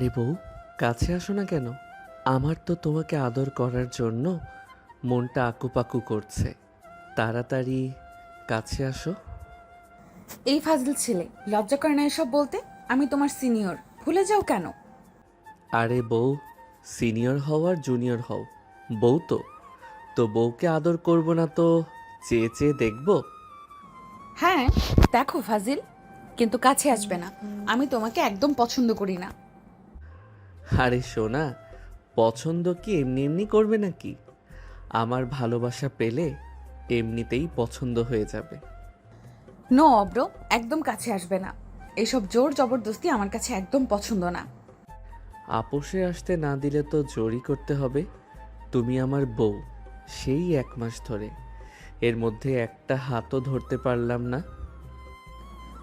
আরে বউ, কাছে আসো না কেন? আমার তো তোমাকে আদর করার জন্য মনটা আকুপাকু করছে। তাড়াতাড়ি কাছে আসো। এই ফাজল ছেলে, লজ্জা করে না এসব বলতে? আমি তোমার সিনিয়র, ভুলে যাও কেন? আরে বউ, সিনিয়র হও আর জুনিয়র হও, বউ তো। তো বউকে আদর করব না তো চেয়ে চেয়ে দেখবো? হ্যাঁ, দেখো ফাজিল, কিন্তু কাছে আসবে না। আমি তোমাকে একদম পছন্দ করি না। আরে সোনা, পছন্দ কি এমনি এমনি করবে নাকি? আমার ভালোবাসা পেলে এমনিতেই পছন্দ হয়ে যাবে। নো অব্র, একদম কাছে আসবে না। এসব জোর জবরদস্তি আমার কাছে একদম পছন্দ না। আপোষে আসতে না দিলে তো জোরই করতে হবে। তুমি আমার বউ, সেই 1 মাস ধরে। এর মধ্যে একটা হাতও ধরতে পারলাম না।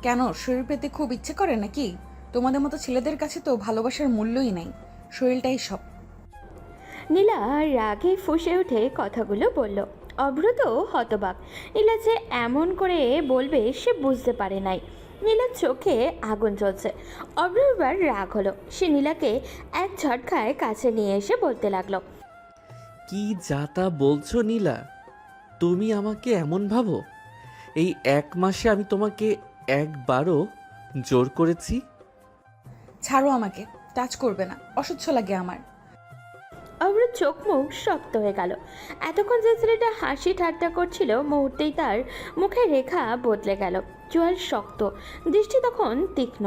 কেন, শরীর পেতে খুব ইচ্ছে করে নাকি? তোমাদের মতো ছেলেদের কাছে তো ভালোবাসার মূল্যই নাই, শরীরটাই সব। নীলা রাগে ফুঁসে উঠে কথাগুলো বলল। অভ্র তো হতবাক। নীলা যে এমন করে বলবে সে বুঝতে পারে নাই। নীলার চোখে আগুন জ্বলছে। অভ্র এবার রাগ হলো। সে নীলাকে এক ঝটকায় কাছে নিয়ে এসে বলতে লাগলো। কি যা তা বলছো নীলা? তুমি আমাকে এমন ভাবো? এই 1 মাসে আমি তোমাকে একবারও জোর করেছি? ছাড়ো আমাকে, টাচ করবে না, অসহ্য লাগে আমার। অভ্রের চোখ মুখ শক্ত হয়ে গেল। এতক্ষণ যে ছেলেটা হাসি ঠাট্টা করছিল, মুহূর্তেই তার মুখের রেখা বদলে গেল। চোয়াল শক্ত, দৃষ্টি তখন তীক্ষ্ণ।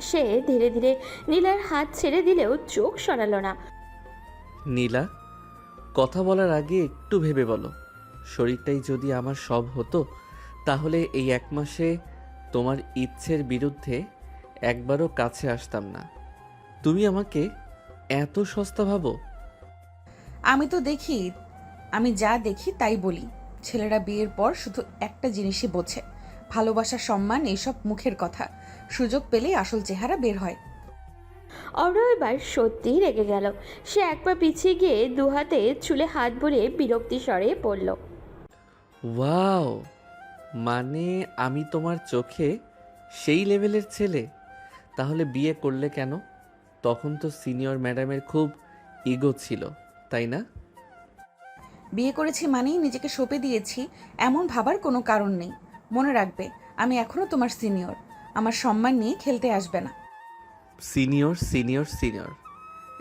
সে ধীরে ধীরে নীলার হাত ছেড়ে দিলেও চোখ সরালো না। নীলা, কথা বলার আগে একটু ভেবে বলো। শরীরটাই যদি আমার সব হতো, তাহলে এই 1 মাসে তোমার ইচ্ছের বিরুদ্ধে একবারও কাছে আসতাম না। তুমি আমাকে এত সস্তা ভাবো? আমি তো দেখি, আমি যা দেখি তাই বলি। ছেলেরা বিয়ের পর শুধু একটা জিনিসই বোঝে, ভালোবাসা, সম্মান, এইসব মুখের কথা। সুযোগ পেলেই আসল চেহারা বের হয়। অভ্র এবার সত্যিই রেগে গেল। সে এক পা পিছিয়ে গিয়ে দু হাতে চুলে হাত ভরিয়ে বিরক্তি স্বরে পড়ল। ওয়াও, মানে আমি তোমার চোখে সেই লেভেলের ছেলে? তাহলে বিয়ে করলে কেন? তখন তো সিনিয়র ম্যাডামের খুব ইগো ছিল, তাই না? বিয়ে করেছি মানেই নিজেকে সঁপে দিয়েছি, এমন ভাবার কোনো কারণ নেই। মনে রাখবে, আমি এখনো তোমার সিনিয়র। আমার সম্মান নিয়ে খেলতে আসবে না। সিনিয়র সিনিয়র সিনিয়র,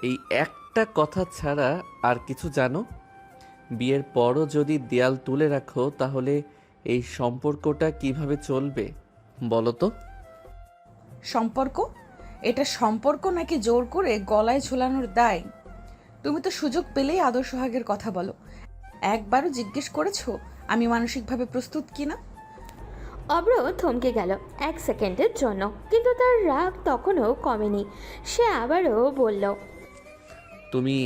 এই একটা কথা ছাড়া আর কিছু জানো? বিয়ের পরও যদি দেয়াল তুলে রাখো, তাহলে এই সম্পর্কটা কিভাবে চলবে বলো তো? সম্পর্ক? এটা সম্পর্ক নাকি জোর করে গলায় ঝোলানোর দায়? তুমি তো সুযোগ পেলেই আদর সোহাগের কথা বলো। একবারও জিজ্ঞেস করেছো আমি মানসিকভাবে প্রস্তুত কিনা? অভ্র থমকে গেল এক সেকেন্ডের জন্য, কিন্তু তার রাগ তখনও কমেনি। সে আবারও বলল। তুমি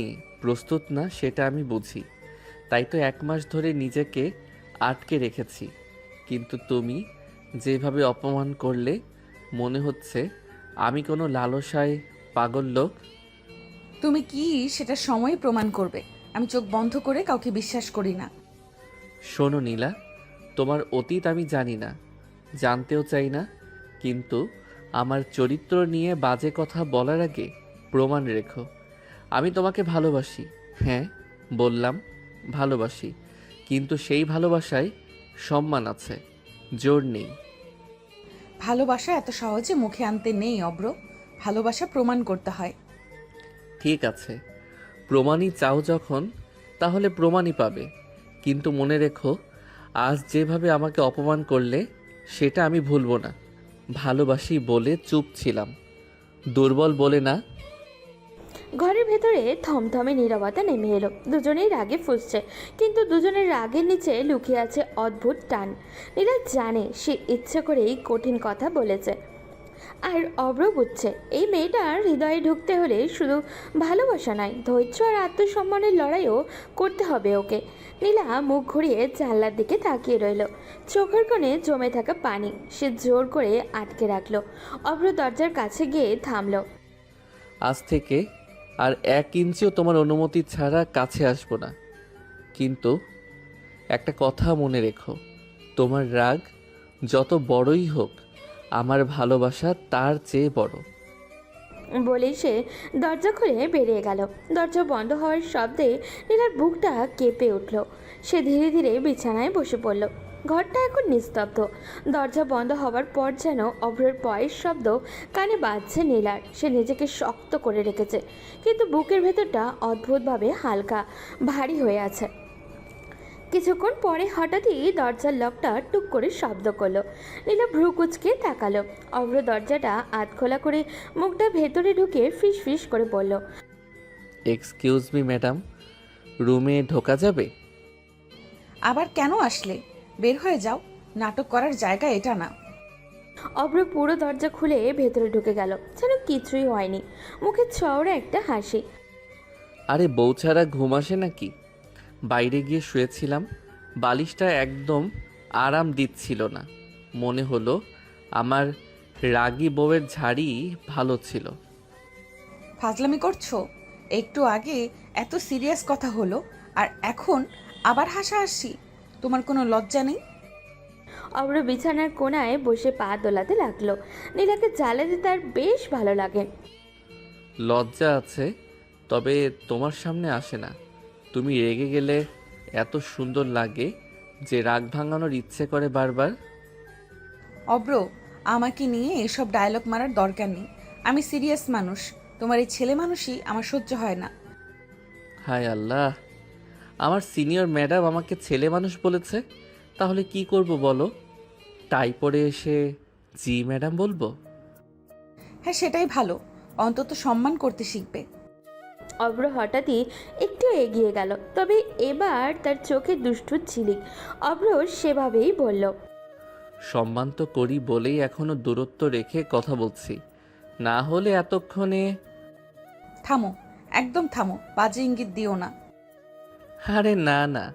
প্রস্তুত না সেটা আমি বুঝি, তাই তো 1 মাস ধরে নিজেকে আটকে রেখেছি। কিন্তু তুমি যেভাবে অপমান করলে, মনে হচ্ছে আমি কোনো লালসায় পাগল লোক। তুমি কি, সেটা সময় প্রমাণ করবে। আমি চোখ বন্ধ করে কাউকে বিশ্বাস করি না। শোনো নীলা, তোমার অতীত আমি জানি না, জানতেও চাই না। কিন্তু আমার চরিত্র নিয়ে বাজে কথা বলার আগে প্রমাণ রেখো। আমি তোমাকে ভালোবাসি, হ্যাঁ বললাম ভালোবাসি, কিন্তু সেই ভালোবাসায় সম্মান আছে, জোর নেই। ভালোবাসা এত সহজে মুখে আনতে নেই অব্র। ভালোবাসা প্রমাণ করতে হয়। ঠিক আছে, প্রমাণই চাও যখন, তাহলে প্রমাণই পাবে। কিন্তু মনে রেখো, আজ যেভাবে আমাকে অপমান করলে, সেটা আমি ভুলবো না। ভালোবাসি বলে চুপ ছিলাম, দুর্বল বলে না। ঘরের ভেতরে থমথমে নীরবতা নেমে এলো। দুজনেই রাগে ফুঁসছে, কিন্তু দুজনের রাগের নিচে লুকিয়ে আছে অদ্ভুত টান। নীরা জানে সে ইচ্ছে করেই কঠিন কথা বলেছে, আর অভ্র বুঝছে এই মেয়েটার হৃদয়ে ঢুকতে হলে শুধু ভালোবাসা নয়, ধৈর্য আর আত্মসম্মানের লড়াইও করতে হবে ওকে। নীলা মুখ ঘুরিয়ে জানলার দিকে তাকিয়ে রইল। চোখের কোণে জমে থাকা পানি সে জোর করে আটকে রাখলো। অভ্র দরজার কাছে গিয়ে থামলো। আজ থেকে আর 1 ইঞ্চিও তোমার অনুমতি ছাড়া কাছে আসবো না। কিন্তু একটা কথা মনে রেখো, তোমার রাগ যত বড়ই হোক, আমার ভালোবাসা তার চেয়ে বড়। বলেই সে দরজা খুলে বেরিয়ে গেল। দরজা বন্ধ হওয়ার শব্দে নীলার বুকটা কেঁপে উঠল। সে ধীরে ধীরে বিছানায় বসে পড়ল। ঘরটা এখন নিস্তব্ধ। দরজা বন্ধ হওয়ার পর যেন অভ্রের পায়ের শব্দ কানে বাজছে নীলার। সে নিজেকে শক্ত করে রেখেছে, কিন্তু বুকের ভেতরটা অদ্ভুতভাবে হালকা ভারী হয়ে আছে। কিছুক্ষণ পরে হঠাৎই দরজার লকটা টুক করে শব্দ করলো। নীলা ভ্রু কুচকে তাকালো। অভ্র দরজাটা আধখোলা করে মুখটা ভেতরে ঢুকে ফিস ফিস করে বলল, এক্সকিউজ মি ম্যাডাম, রুমে ঢোকা যাবে? আবার কেন আসলে? বের হয়ে যাও, নাটক করার জায়গা এটা না। অভ্র পুরো দরজা খুলে ভেতরে ঢুকে গেল, যেন কিছুই হয়নি। মুখে চওড়া একটা হাসি। আরে বউ ছাড়া ঘুম আসে নাকি? বাইরে গিয়ে শুয়েছিলাম, বালিশটা একদম আরাম দিচ্ছিল না। মনে হলো আমার রাগী বউয়ের ঝাড়ি ভালো ছিল। ফাজলামি করছো? একটু আগে এত সিরিয়াস কথা হলো, আর এখন আবার হাসাহাসি। তোমার কোনো লজ্জা নেই? অভ্র বিছানার কোণায় বসে পা দোলাতে লাগলো। নীলাকে জ্বালাতে তার বেশ ভালো লাগে। লজ্জা আছে, তবে তোমার সামনে আসে না। তুমি রেগে গেলে এত সুন্দর লাগে যে রাগ ভাঙানোর ইচ্ছে করে বারবার। অব্র, আমাকে নিয়ে এসব ডায়লগ মারার দরকার নেই। আমি সিরিয়াস মানুষ। তোমার এই ছেলে মানুষই আমার সহ্য হয় না। হায় আল্লাহ, আমার সিনিয়র ম্যাডাম আমাকে ছেলে মানুষ বলেছে। তাহলে কি করব বলো? টাই পরে এসে জি ম্যাডাম বলবো? হ্যাঁ, সেটাই ভালো। অন্তত সম্মান করতে শিখবে। অভ্র হঠাৎই একটু এগিয়ে গেল, তবে এবার তার চোখে দুষ্টু ঝিলিক। অভ্র সেভাবেই বলল, সম্মান তো করি বলেই এখনো দূরত্ব রেখে কথা বলছি, না হলে এতক্ষণে। থামো, একদম থামো, বাজে ইঙ্গিত দিও না। আরে না না,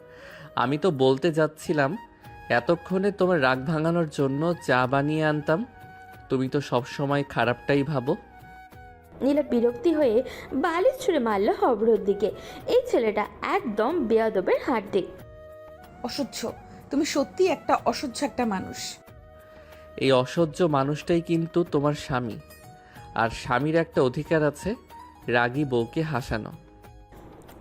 আমি তো বলতে যাচ্ছিলাম এতক্ষণে তোমার রাগ ভাঙানোর জন্য চা বানিয়ে আনতাম। তুমি তো সব সময় খারাপটাই ভাবো। নীলা বিরক্তি হয়ে বালিশ ছুঁড়ে মারল অভ্রর দিকে। এই ছেলেটা একদম বেয়াদবের হাড্ডি। অসহ্য। তুমি সত্যি একটা অসহ্য একটা মানুষ। এই অসহ্য মানুষটাই কিন্তু তোমার স্বামী, আর স্বামীর একটা অধিকার আছে রাগী বউকে হাসানো।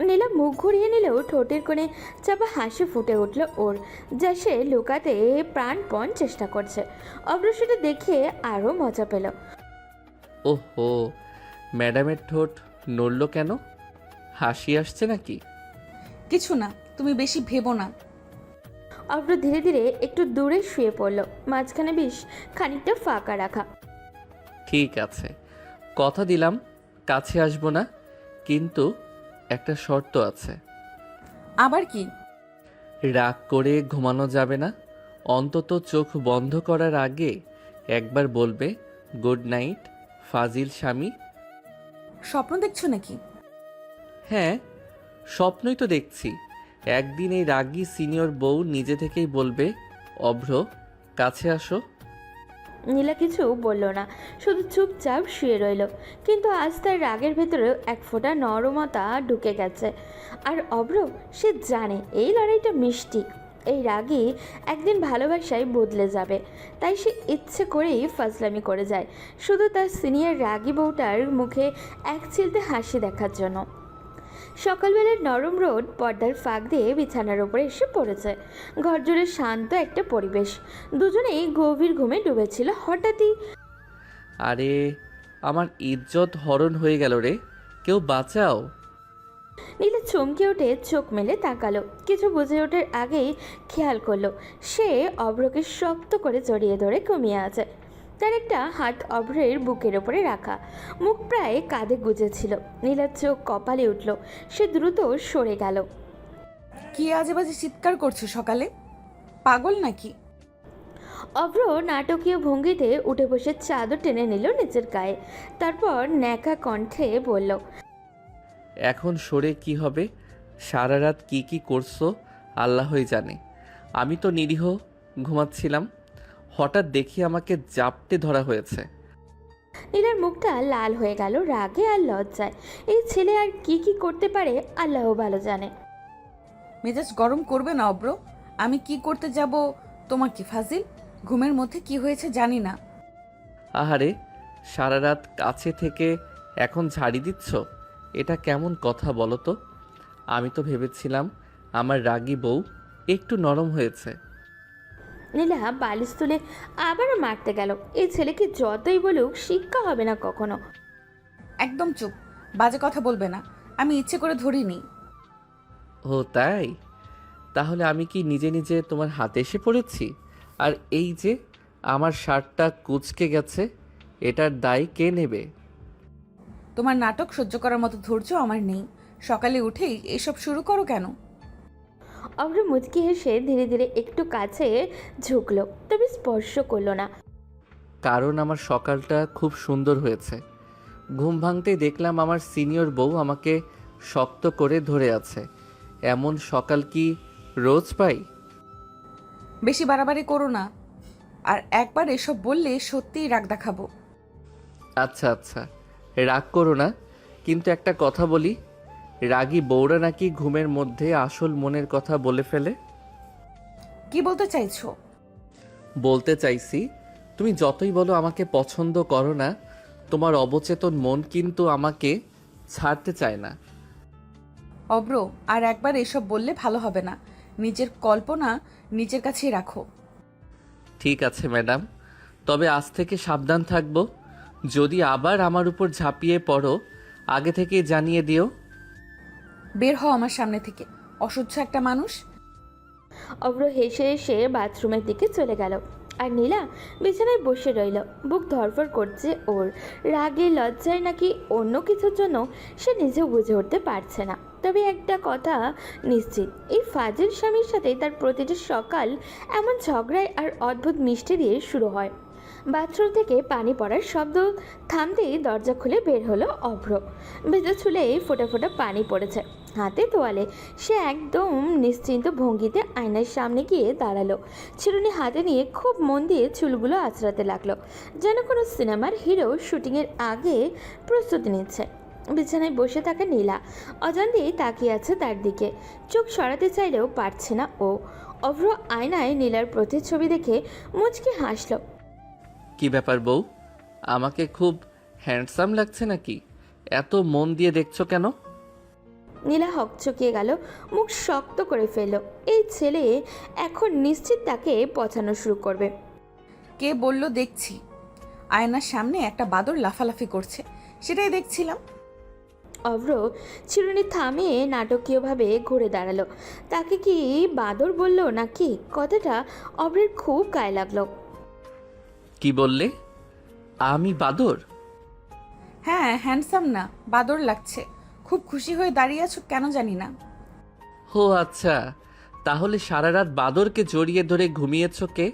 নীলা মুখ ঘুরিয়ে নিলেও ঠোঁটের কোণে চাপা হাসি ফুটে উঠল ওর, যা সে লুকাতে প্রাণপণ চেষ্টা করছে। অভ্র সেটা দেখে আরও মজা পেল। ওহো, ম্যাডামের ঠোঁট নড়ল কেন? হাসি আসছে নাকি? কিছু না, তুমি বেশি ভেবো না। অভ্র ধীরে ধীরে একটু দূরে শুয়ে পড়ল, মাঝখানে বেশ খানিকটা ফাঁকা রাখা। ঠিক আছে, কথা দিলাম কাছে আসবো না, কিন্তু একটা শর্ত আছে। আবার কি? রাগ করে ঘুমানো যাবে না। অন্তত চোখ বন্ধ করার আগে একবার বলবে গুড নাইট ফাজিল স্বামী। স্বপ্ন দেখছো নাকি? হ্যাঁ, স্বপ্নই তো দেখছি। একদিন এই রাগী সিনিয়র বউ নিজে থেকেই বলবে অভ্র কাছে আসো। নীলা কিছু বলল না, শুধু চুপচাপ শুয়ে রইল। কিন্তু আজ তার রাগের ভেতরেও এক ফোঁটা নরমতা ঢুকে গেছে। আর অভ্র, সে জানে এই লড়াইটা মিষ্টি। এই রাগই একদিন ভালোবাসায় বদলে যাবে। তাই সে ইচ্ছে করেই ফাজলামি করে যায়, শুধু তার সিনিয়র রাগী বউটার মুখে এক চিলতে হাসি দেখার জন্য। সকালবেলার নরম রোদ পর্দার ফাঁক দিয়ে বিছানার উপরে এসে পড়েছে। ঘর জুড়ে শান্ত একটা পরিবেশ। দুজনেই গভীর ঘুমে ডুবেছিল। হঠাৎই আরে আমার ইজ্জত হরণ হয়ে গেল রে, কেউ বাঁচাও। নীলা চমকে উঠে চোখ মেলে তাকালো। কিছু বুঝে ওঠার আগেই খেয়াল করলো সে অভ্রকে শক্ত করে জড়িয়ে ধরে ঘুমিয়ে আছে। তার একটা হাত অভ্রের বুকের ওপরে রাখা, মুখ প্রায় কাঁধে গুজেছিল। নীলার চোখ কপালে উঠল। সে দ্রুত সরে গেল। কি আজে বাজে চিৎকার করছো সকালে? পাগল নাকি? অভ্র নাটকীয় ভঙ্গিতে উঠে বসে চাদর টেনে নিল নিচের গায়ে। তারপর ন্যাকা কণ্ঠে বলল, এখন সরে কি হবে? সারা রাত কি কি করছো আল্লাহই জানে। আমি তো নিরীহ ঘুমাচ্ছিলাম, হঠাৎ দেখি আমাকে জাপটে ধরা হয়েছে। নীলার মুখটা লাল হয়ে গেল রাগে আর লজ্জায়। এই ছেলে আর কি কি করতে পারে আল্লাহ ভালো জানে। মেজাজ গরম করবে না অব্র। আমি কি করতে যাব? তোমার কি ফাজিল? ঘুমের মধ্যে কি হয়েছে জানি না। আহারে, সারা রাত কাছে থেকে এখন ঝাড়ি দিচ্ছ? এটা কেমন কথা বলো তো? আমি তো ভেবেছিলাম আমার রাগী বউ একটু নরম হয়েছে। নীলা বালিশ তুলে আবারও মারতে গেল। এই ছেলেকে যতই বলুক শিক্ষা হবে না কখনো। একদম চুপ, বাজে কথা বলবে না। আমি ইচ্ছে করে ধরিনি। ও তাই? তাহলে আমি কি নিজে নিজে তোমার হাতে এসে পড়েছি? আর এই যে আমার শার্টটা কুঁচকে গেছে, এটার দায় কে নেবে? তোমার নাটক সহ্য করার মতো ধৈর্য আমার নেই। সকালে উঠেই এসব শুরু করো কেন? অভ্র মুচকি হেসে ধীরে ধীরে একটু কাছে ঝুঁকলো, তবে স্পর্শ করলো না। কারণ আমার সকালটা খুব সুন্দর হয়েছে। ঘুম ভাঙতেই দেখলাম আমার সিনিয়র বউ আমাকে শক্ত করে ধরে আছে। এমন সকাল কি রোজ পাই? বেশি বাড়াবাড়ি করো না। আর একবার এসব বললে সত্যিই রাগ দেখাবো। আচ্ছা আচ্ছা, রাগ করো না, কিন্তু একটা কথা বলি, রাগী বউরা নাকি ঘুমের মধ্যে আসল মনের কথা বলে ফেলে। কি বলতে চাইছো? বলতে চাইছি, তুমি যতই বলো আমাকে পছন্দ করো না, তোমার অবচেতন মন কিন্তু আমাকে ছাড়তে চায় না। অব্র, আর একবার এসব বললে ভালো হবে না। নিজের কল্পনা নিজের কাছেই রাখো। ঠিক আছে ম্যাডাম, তবে আজ থেকে সাবধান থাকবো। যদি আবার আমার উপর ঝাঁপিয়ে পড়ো, আগে থেকে জানিয়ে দিও। বের হও আমার সামনে থেকে, অসহ্য একটা মানুষ। অভ্র হেসে হেসে বাথরুমের দিকে চলে গেল। আর নীলা বিছানায় বসে রইল। বুক ধরফর করছে ওর। রাগে লজ্জায় নাকি অন্য কিছুর জন্য সে নিজেও বুঝে উঠতে পারছে না। তবে একটা কথা নিশ্চিত, এই ফাজিল স্বামীর সাথে তার প্রতিটি সকাল এমন ঝগড়ায় আর অদ্ভুত মিষ্টি দিয়ে শুরু হয়। বাথরুম থেকে পানি পড়ার শব্দ থামতেই দরজা খুলে বের হলো অভ্র। ভেতর ছুলে ফোঁটা ফোঁটা পানি পড়েছে হাতে তোয়ালে। সে একদম নিশ্চিন্ত ভঙ্গিতে আয়নার সামনে গিয়ে দাঁড়ালো। চিরুনি হাতে নিয়ে খুব মন দিয়ে চুলগুলো আঁচড়াতে লাগলো, যেন কোনো সিনেমার হিরো শুটিংয়ের আগে প্রস্তুতি নিচ্ছে। বিছানায় বসে থাকা নীলা অজান্তেই তাকিয়ে আছে তার দিকে। চোখ সরাতে চাইলেও পারছে না ও। অভ্র আয়নায় নীলার প্রতিচ্ছবি দেখে মুচকি হাসল। কি ব্যাপার বউ, আমাকে খুব হ্যান্ডসাম লাগছে নাকি? এত মন দিয়ে দেখছো কেন? নীলা হকচকিয়ে গেল, মুখ শক্ত করে ফেলল। এই ছেলে এখন নিশ্চিত তাকে পছানো শুরু করবে। কে বলল দেখছি? আয়নার সামনে একটা বাদর লাফালাফি করছে, সেটাই দেখছিলাম। অভ্র চিরুনি থামিয়ে নাটকীয়ভাবে ঘুরে দাঁড়ালো। তাকে কি বাদর বলল নাকি? কথাটা অভ্রের খুব গায়ে লাগলো। কি বললে? আমি বাদর? হ্যাঁ, হ্যান্ডসাম না, বাদর লাগছে। খুব খুশি হয়ে দাঁড়িয়ে আছো কেন জানি না। ও আচ্ছা, তাহলে সারা রাত বাদরকে জড়িয়ে ধরে ঘুমিয়েছো কে?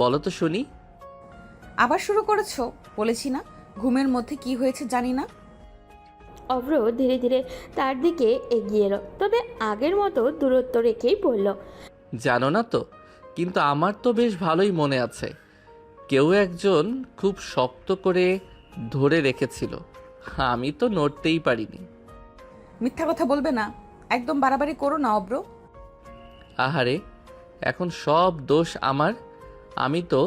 বলো তো শুনি। আবার শুরু করেছো? বলেছি না ঘুমের মধ্যে কি হয়েছে জানি না। অভ্র ধীরে ধীরে তার দিকে এগিয়ে এলো, তবে আগের মতো দূরত্ব রেখেই বলল। জানো না তো, কিন্তু আমার তো বেশ ভালোই মনে আছে। কেউ একজন খুব শক্ত করে ধরে রেখেছিল, আমি তো নড়তেই পারিনি। মিথ্যা কথা বলবে না, একদম বাড়াবাড়ি করো না অব্র। আহারে, এখন সব দোষ আমার। আমি তো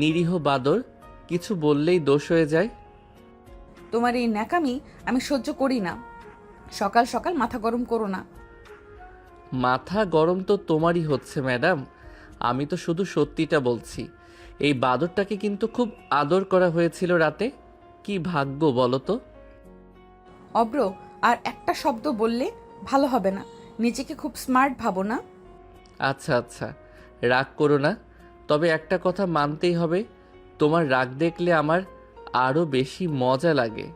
নিরীহ বাদর, কিছু বললেই দোষ হয়ে যায়। তোমার এই ন্যাকামি আমি সহ্য করি না। সকাল সকাল মাথা গরম করো না। মাথা গরম তো তোমারই হচ্ছে ম্যাডাম, আমি তো শুধু সত্যিটা বলছি। এই বাদরটাকে কিন্তু খুব আদর করা হয়েছিল রাতে। কি ভাগ্য বলো তো। অব্র, আর একটা শব্দ বললে ভালো হবে না। নিজেকে খুব স্মার্ট ভাবো না। আচ্ছা আচ্ছা, রাগ করো না, তবে একটা কথা মানতেই হবে, তোমার রাগ দেখলে আমার আরও বেশি মজা লাগে।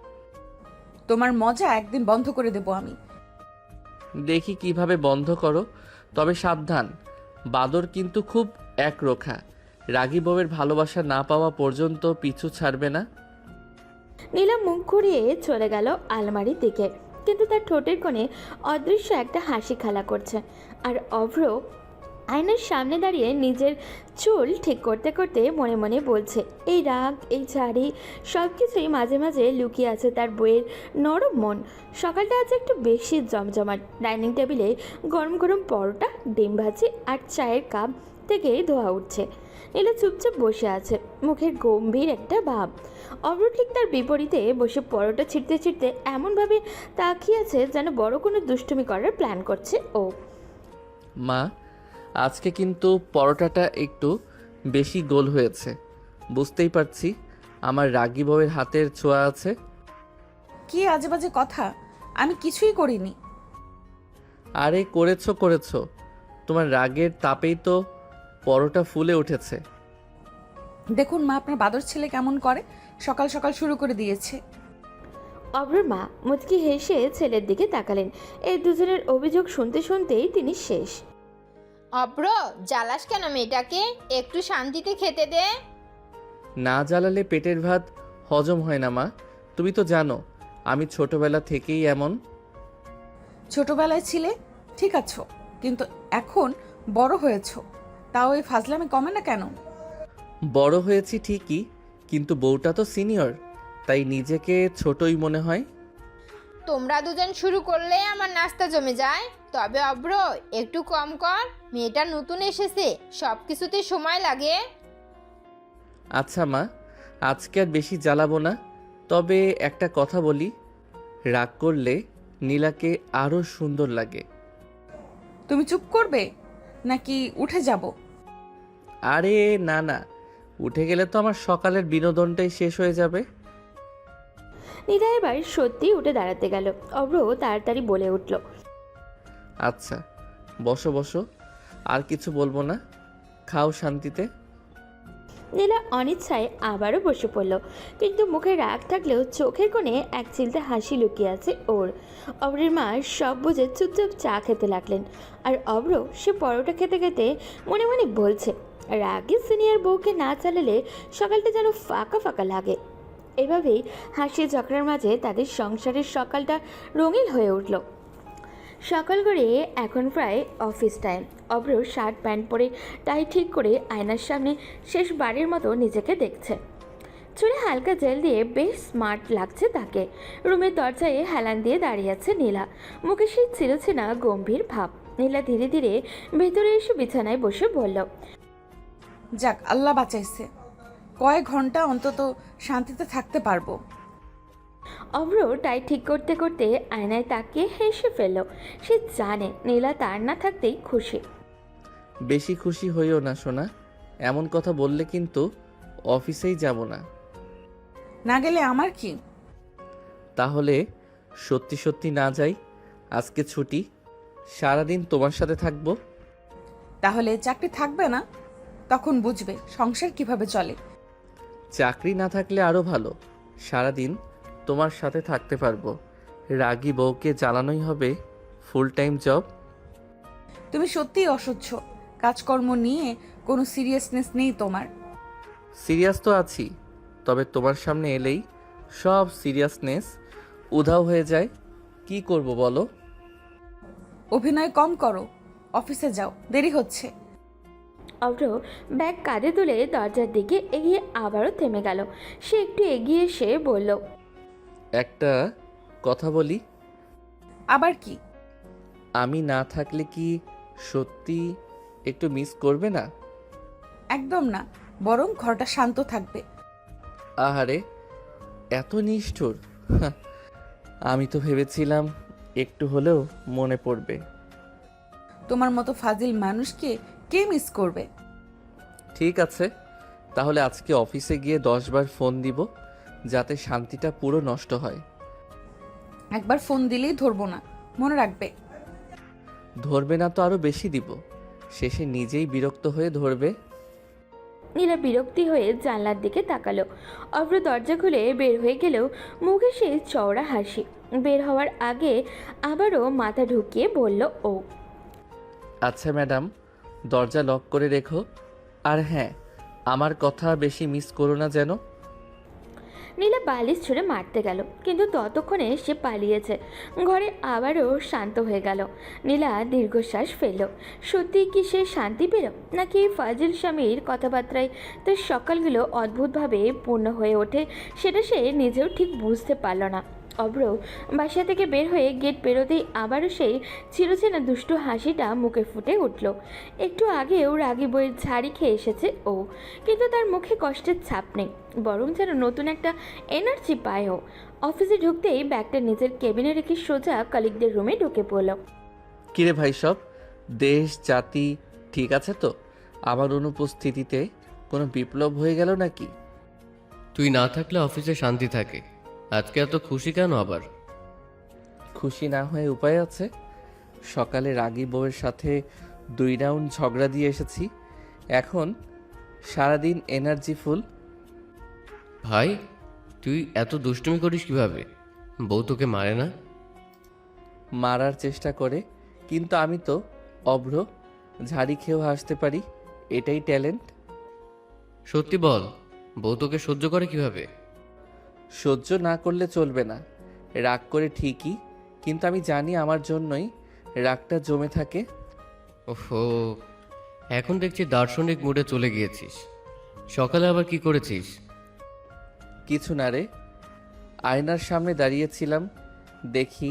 তোমার মজা একদিন বন্ধ করে দেবো আমি। দেখি কিভাবে বন্ধ করো, তবে সাবধান, বাদর কিন্তু খুব একরোখা। রাগী বউয়ের ভালোবাসা না পাওয়া পর্যন্ত পিছু ছাড়বে না। নীলা মুখ ঘুরিয়ে চলে গেল আলমারির দিকে, কিন্তু তার ঠোঁটের কোণে অদৃশ্য একটা হাসি খেলা করছে। আর অভ্র আয়নার সামনে দাঁড়িয়ে নিজের চুল ঠিক করতে করতে মনে মনে বলছে, এই রাগ, এই ঝাড়ি, সব কিছুই মাঝে মাঝে লুকিয়ে আছে তার বইয়ের নরম মন। সকালটা আজ একটু বেশি জমজমাট। ডাইনিং টেবিলে গরম গরম পরোটা, ডিম ভাজি আর চায়ের কাপ থেকে ধোয়া উঠছে। নীলা চুপচাপ বসে আছে, মুখের গম্ভীর একটা ভাব। অভ্র ঠিক তার বিপরীতে বসে পরোটা ছিঁড়তে ছিঁড়তে এমনভাবে তাকিয়ে আছে যেন বড় কোনো দুষ্টুমি করার প্ল্যান করছে ও। মা, আজকে কিন্তু পরোটাটা একটু বেশি গোল হয়েছে। বুঝতেই পারছি আমার রাগী বউয়ের হাতের ছোঁয়া আছে। কি আজে বাজে কথা, আমি কিছুই করিনি। আরে করেছো। তোমার রাগের তাপেই তো পরোটা ফুলে উঠেছে। দেখুন মা, আপনার বাদর ছেলে কেমন করে, সকাল সকাল শুরু করে দিয়েছে। অভ্রর মা মুচকি হেসে ছেলের দিকে তাকালেন। এই দুজনের অভিযোগ শুনতে শুনতেই তিনি শেষ। অভ্র, জ্বালাস কেন মেয়েটাকে? একটু শান্তিতে খেতে দে। না জ্বালালে পেটের ভাত হজম হয় না মা। তুমি তো জানো আমি ছোটবেলা থেকেই এমন। ছোটবেলায় ছিলে ঠিক আছো, কিন্তু এখন বড় হয়েছো, তাও এই ফাজলামি কমে না কেন? বড় হয়েছি ঠিকই, কিন্তু বউটা তো সিনিয়র, তাই নিজেকে ছোটই মনে হয়। তোমরা দুজন শুরু করলে আমার নাস্তা জমে যায়। তবে অভ্র, একটু কম কর। মেয়েটা নতুন এসেছে, সব কিছুতে সময় লাগে। আচ্ছা মা, আজকে আর বেশি জ্বালাবো না। তবে একটা কথা বলি, রাগ করলে নীলাকে আরও সুন্দর লাগে। তুমি চুপ করবে নাকি উঠে যাব? আরে না, উঠে গেলে তো আমার সকালের বিনোদনটাই শেষ হয়ে যাবে। নীলা এবার সত্যি উঠে দাঁড়াতে গেল। অভ্র তাড়াতাড়ি বলে উঠল, আচ্ছা বসো, আর কিছু বলবো না, খাও শান্তিতে। নীলা অনিচ্ছায় আবারও বসে পড়ল, কিন্তু মুখে রাগ থাকলেও চোখের কোণে এক চিলতে হাসি লুকিয়ে আছে ওর। অভ্রের মা সব বুঝে চুপচাপ চা খেতে লাগলেন, আর অভ্র সে পরোটা খেতে খেতে মনে মনে বলছে, রাগে সিনিয়র বউকে না চালালে সকালটা যেন ফাঁকা ফাঁকা লাগে। এভাবেই হাসি ঝগড়ার মাঝে তাদের সংসারের সকালটা রঙিন হয়ে উঠল। সকাল করে এখন প্রায় অফিস টাইম। অভ্র শার্ট প্যান্ট পরে টাই ঠিক করে আয়নার সামনে শেষবারের মতো নিজেকে দেখছে। চুলে হালকা জেল দিয়ে বেশ স্মার্ট লাগছে তাকে। রুমের দরজায় হেলান দিয়ে দাঁড়িয়ে আছে নীলা, মুখে সেই চিরচেনা গম্ভীর ভাব। নীলা ধীরে ধীরে ভেতরে এসে বিছানায় বসে বলল, যাক, আল্লাহ বাঁচাইছে, কয়েক ঘন্টা অন্তত শান্তিতে থাকতে পারবো। অভ্র টাই ঠিক করতে করতে আয়নায় তাকিয়ে হেসে ফেলল। সে জানে নীলা তার না থাকতেই খুশি। বেশি খুশি হইও না সোনা, এমন কথা বললে কিন্তু অফিসেই যাব না। না গেলে আমার কি? তাহলে সত্যি না যাই? আজকে ছুটি, সারাদিন তোমার সাথে থাকবো। তাহলে চাকরি থাকবে না, তখন বুঝবে সংসার কিভাবে চলে। চাকরি না থাকলে আরও ভালো, সারাদিন তোমার সাথে থাকতে পারবো। রাগী বউকে জ্বালানোই হবে ফুল টাইম জব। তুমি সত্যিই অসহ্য, কাজকর্ম নিয়ে কোনো সিরিয়াসনেস নেই তোমার। সিরিয়াস তো আছি, তবে তোমার সামনে এলেই সব সিরিয়াসনেস উধাও হয়ে যায়। কি করব বলো? অভিনয় কম করো, অফিসে যাও, দেরি হচ্ছে। অভ্র ব্যাগ কাঁধে তুলে দরজার দিকে এগিয়ে আবারও থেমে গেল। সে একটু এগিয়ে এসে বলল, একটা কথা বলি। আবার কি? আমি না থাকলে কি সত্যি একটু মিস করবে না? একদম না, বরং ঘরটা শান্ত থাকবে। আহারে, এত নিষ্ঠুর! হাহ, আমি তো ভেবেছিলাম একটু হলেও মনে পড়বে। তোমার মতো ফাজিল মানুষকে কে মিস করবে? ঠিক আছে, তাহলে আজকে অফিসে গিয়ে 10 বার ফোন দিব, যাতে শান্তিটা পুরো নষ্ট হয়। একবার ফোন দিলেই ধরবো না, মনে রাখবে। ধরবে না তো আরও বেশি দিব, শেষে নিজেই বিরক্ত হয়ে ধরবে। নীলা বিরক্তি হয়ে জানলার দিকে তাকালো। অভ্র দরজা খুলে বের হয়ে গেলেও মুখে সেই চওড়া হাসি। বের হওয়ার আগে আবারও মাথা ঢুকিয়ে বলল ও, আচ্ছা ম্যাডাম, দরজা লক করে রেখো। আর হ্যাঁ, আমার কথা বেশি মিস করো না যেন। নীলা বালিশ ছুঁড়ে মারতে গেল, কিন্তু ততক্ষণে সে পালিয়েছে। ঘরে আবারও শান্ত হয়ে গেল। নীলা দীর্ঘশ্বাস ফেলল। সত্যি কি সে শান্তি পেল, নাকি ফাজিল স্বামীর কথাবার্তায় তার সকালগুলো অদ্ভুতভাবে পূর্ণ হয়ে ওঠে, সেটা সে নিজেও ঠিক বুঝতে পারল না। অব্র বাসা থেকে বের হয়ে গেট পেরোতেই আবারও সেই চিরচেনা দুষ্টু হাসিটা মুখে ফুটে উঠল। একটু আগেও রাগী বইয়ের ঝাড়ি খেয়ে এসেছে ও, কিন্তু তার মুখে কষ্টের ছাপ নেই, বরং যেন নতুন একটা এনার্জি পায় ও। অফিসে ঢুকতেই ব্যাগটা নিজের কেবিনে রেখে সোজা কলিগদের রুমে ঢুকে পড়ল। কিরে ভাই সব, দেশ জাতি ঠিক আছে তো? আমার অনুপস্থিতিতে কোনো বিপ্লব হয়ে গেল নাকি? তুই না থাকলে অফিসে শান্তি থাকে। আজকে এত খুশি কেন আবার? খুশি না হয়ে উপায় আছে? সকালে রাগী বউয়ের সাথে 2 রাউন্ড ঝগড়া দিয়ে এসেছি, এখন সারাদিন এনার্জি ফুল। ভাই, তুই এত দুষ্টুমি করিস কিভাবে? বউ তোকে মারে না? মারার চেষ্টা করে, কিন্তু আমি তো অভ্র, ঝাড়ি খেয়েও হাসতে পারি, এটাই ট্যালেন্ট। সত্যি বল, বউ তোকে সহ্য করে কিভাবে? সহ্য না করলে চলবে না, রাগ করে ঠিকই, কিন্তু আমি জানি আমার জন্যই রাগটা জমে থাকে। ওহো, এখন দেখছি দার্শনিক মুডে চলে গিয়েছিস। সকালে আবার কি করেছিস? কিছু না রে, আয়নার সামনে দাঁড়িয়েছিলাম, দেখি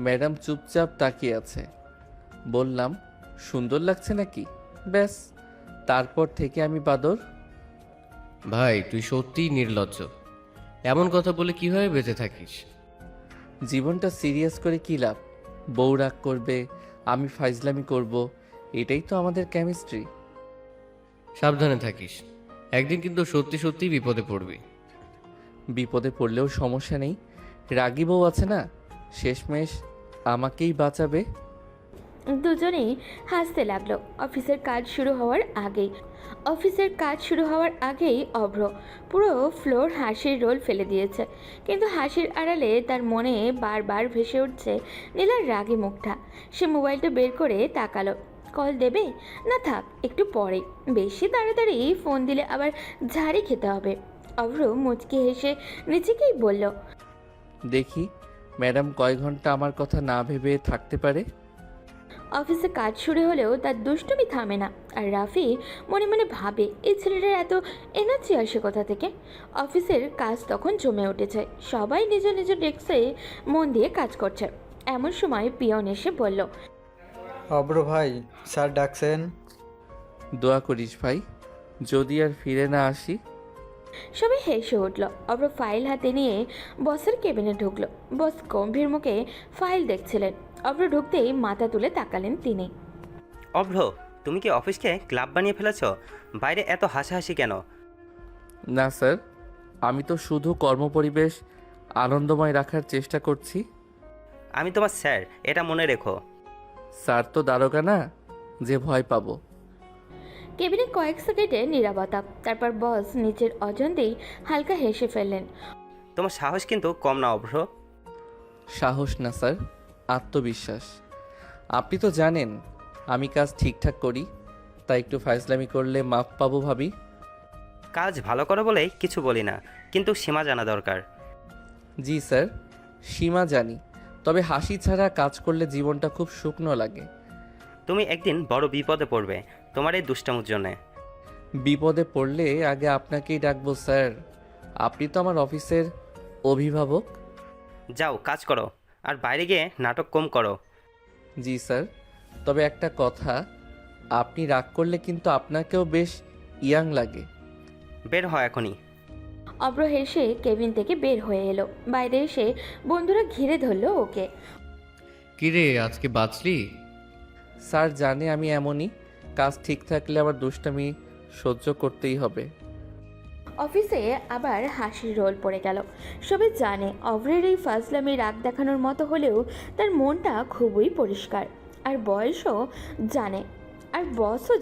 ম্যাডাম চুপচাপ তাকিয়ে আছে, বললাম সুন্দর লাগছে নাকি, ব্যাস তারপর থেকে আমি বাদর। ভাই, তুই সত্যিই নির্লজ্জ। এমন কথা বলে কিভাবে বেঁচে থাকিস? জীবনটা সিরিয়াস করে কী লাভ? বউ রাগ করবে, আমি ফাইজলামি করব, এটাই তো আমাদের কেমিস্ট্রি। সাবধানে থাকিস, একদিন কিন্তু সত্যি সত্যি বিপদে পড়বি। বিপদে পড়লেও সমস্যা নেই, রাগী বউ আছে না, শেষমেশ আমাকেই বাঁচাবে। দুজনেই হাসতে লাগলো। অফিসের কাজ শুরু হওয়ার আগেই অভ্র পুরো ফ্লোর হাসির রোল ফেলে দিয়েছে, কিন্তু হাসির আড়ালে তার মনে বারবার ভেসে উঠছে নীলার রাগী মুখটা। সে মোবাইলটা বের করে তাকালো, কল দেবে না থাক একটু পরে, বেশি তাড়াতাড়ি ফোন দিলে আবার ঝাড়ি খেতে হবে। অভ্র মুচকি হেসে নিজেকেই বলল, দেখি ম্যাডাম কয় ঘন্টা আমার কথা না ভেবে থাকতে পারে। অফিসে কাজ শুরু হলেও তার দুষ্টুমি থামে না। আর রাফি মনে মনে ভাবে, এই ছেলেটার এত এনার্জি আসে কোথা থেকে। অফিসের কাজ তখন জমে উঠেছে, সবাই নিজ নিজ ডেস্কে মন দিয়ে কাজ করছে। এমন সময় পিয়ন এসে বলল, অব্র ভাই, স্যার ডাকছেন। দোয়া করিস ভাই, যদি আর ফিরে না আসি। সবাই হেসে উঠল। অব্র ফাইল হাতে নিয়ে বসের কেবিনে ঢুকলো। বস গম্ভীর মুখে ফাইল দেখছিলেন। অব্র ঢুকতেই মাথা তুলে তাকালেন তিনি। অভ্র, তুমি কি অফিসকে ক্লাব বানিয়ে ফেলেছ? বাইরে এত হাসাহাসি কেন? না স্যার, আমি তো শুধু কর্মপরিবেশ আনন্দময় রাখার চেষ্টা করছি। আমি তোমার স্যার, এটা মনে রেখো। স্যার তো দারোগা না যে ভয় পাবো। কেবিনে কয়েক সেকেন্ডে নীরবতা, তারপর বস নিচের অজান্তেই হালকা হেসে ফেললেন। তোমার সাহস কিন্তু কম না অভ্র। সাহস না স্যার, আত্মবিশ্বাস। আপনি তো জানেন আমি কাজ ঠিকঠাক করি, তাই একটু ফাইজলামি করলে মাপ পাবো ভাবি। কাজ ভালো করো বলেই কিছু বলি না, কিন্তু সীমা জানা দরকার। জি স্যার, সীমা জানি, তবে হাসি ছাড়া কাজ করলে জীবনটা খুব শুকনো লাগে। তুমি একদিন বড় বিপদে পড়বে তোমার এই দুষ্টামুর জন্যে। বিপদে পড়লে আগে আপনাকেই ডাকবো স্যার, আপনি তো আমার অফিসের অভিভাবক। যাও কাজ করো, আর বাইরে গিয়ে নাটক কম করো। জি স্যার, তবে একটা কথা, আপনি রাগ করলে কিন্তু আপনাকেও বেশ ইয়াং লাগে। বের হয় এখনই। অব্র হেসে কেবিন থেকে বের হয়ে এলো। বাইরে এসে বন্ধুরা ঘিরে ধরলো ওকে। কিরে, আজকে বাঁচলি? স্যার জানে আমি এমনই, কাজ ঠিক থাকলে আবার দুষ্টামি সহ্য করতেই হবে। অফিসে আবার হাসির রোল পড়ে গেল। সবাই জানে অভ্রের এই ফাজলামি রাগ দেখানোর মতো হলেও তার মনটা খুবই পরিষ্কার। আর বসও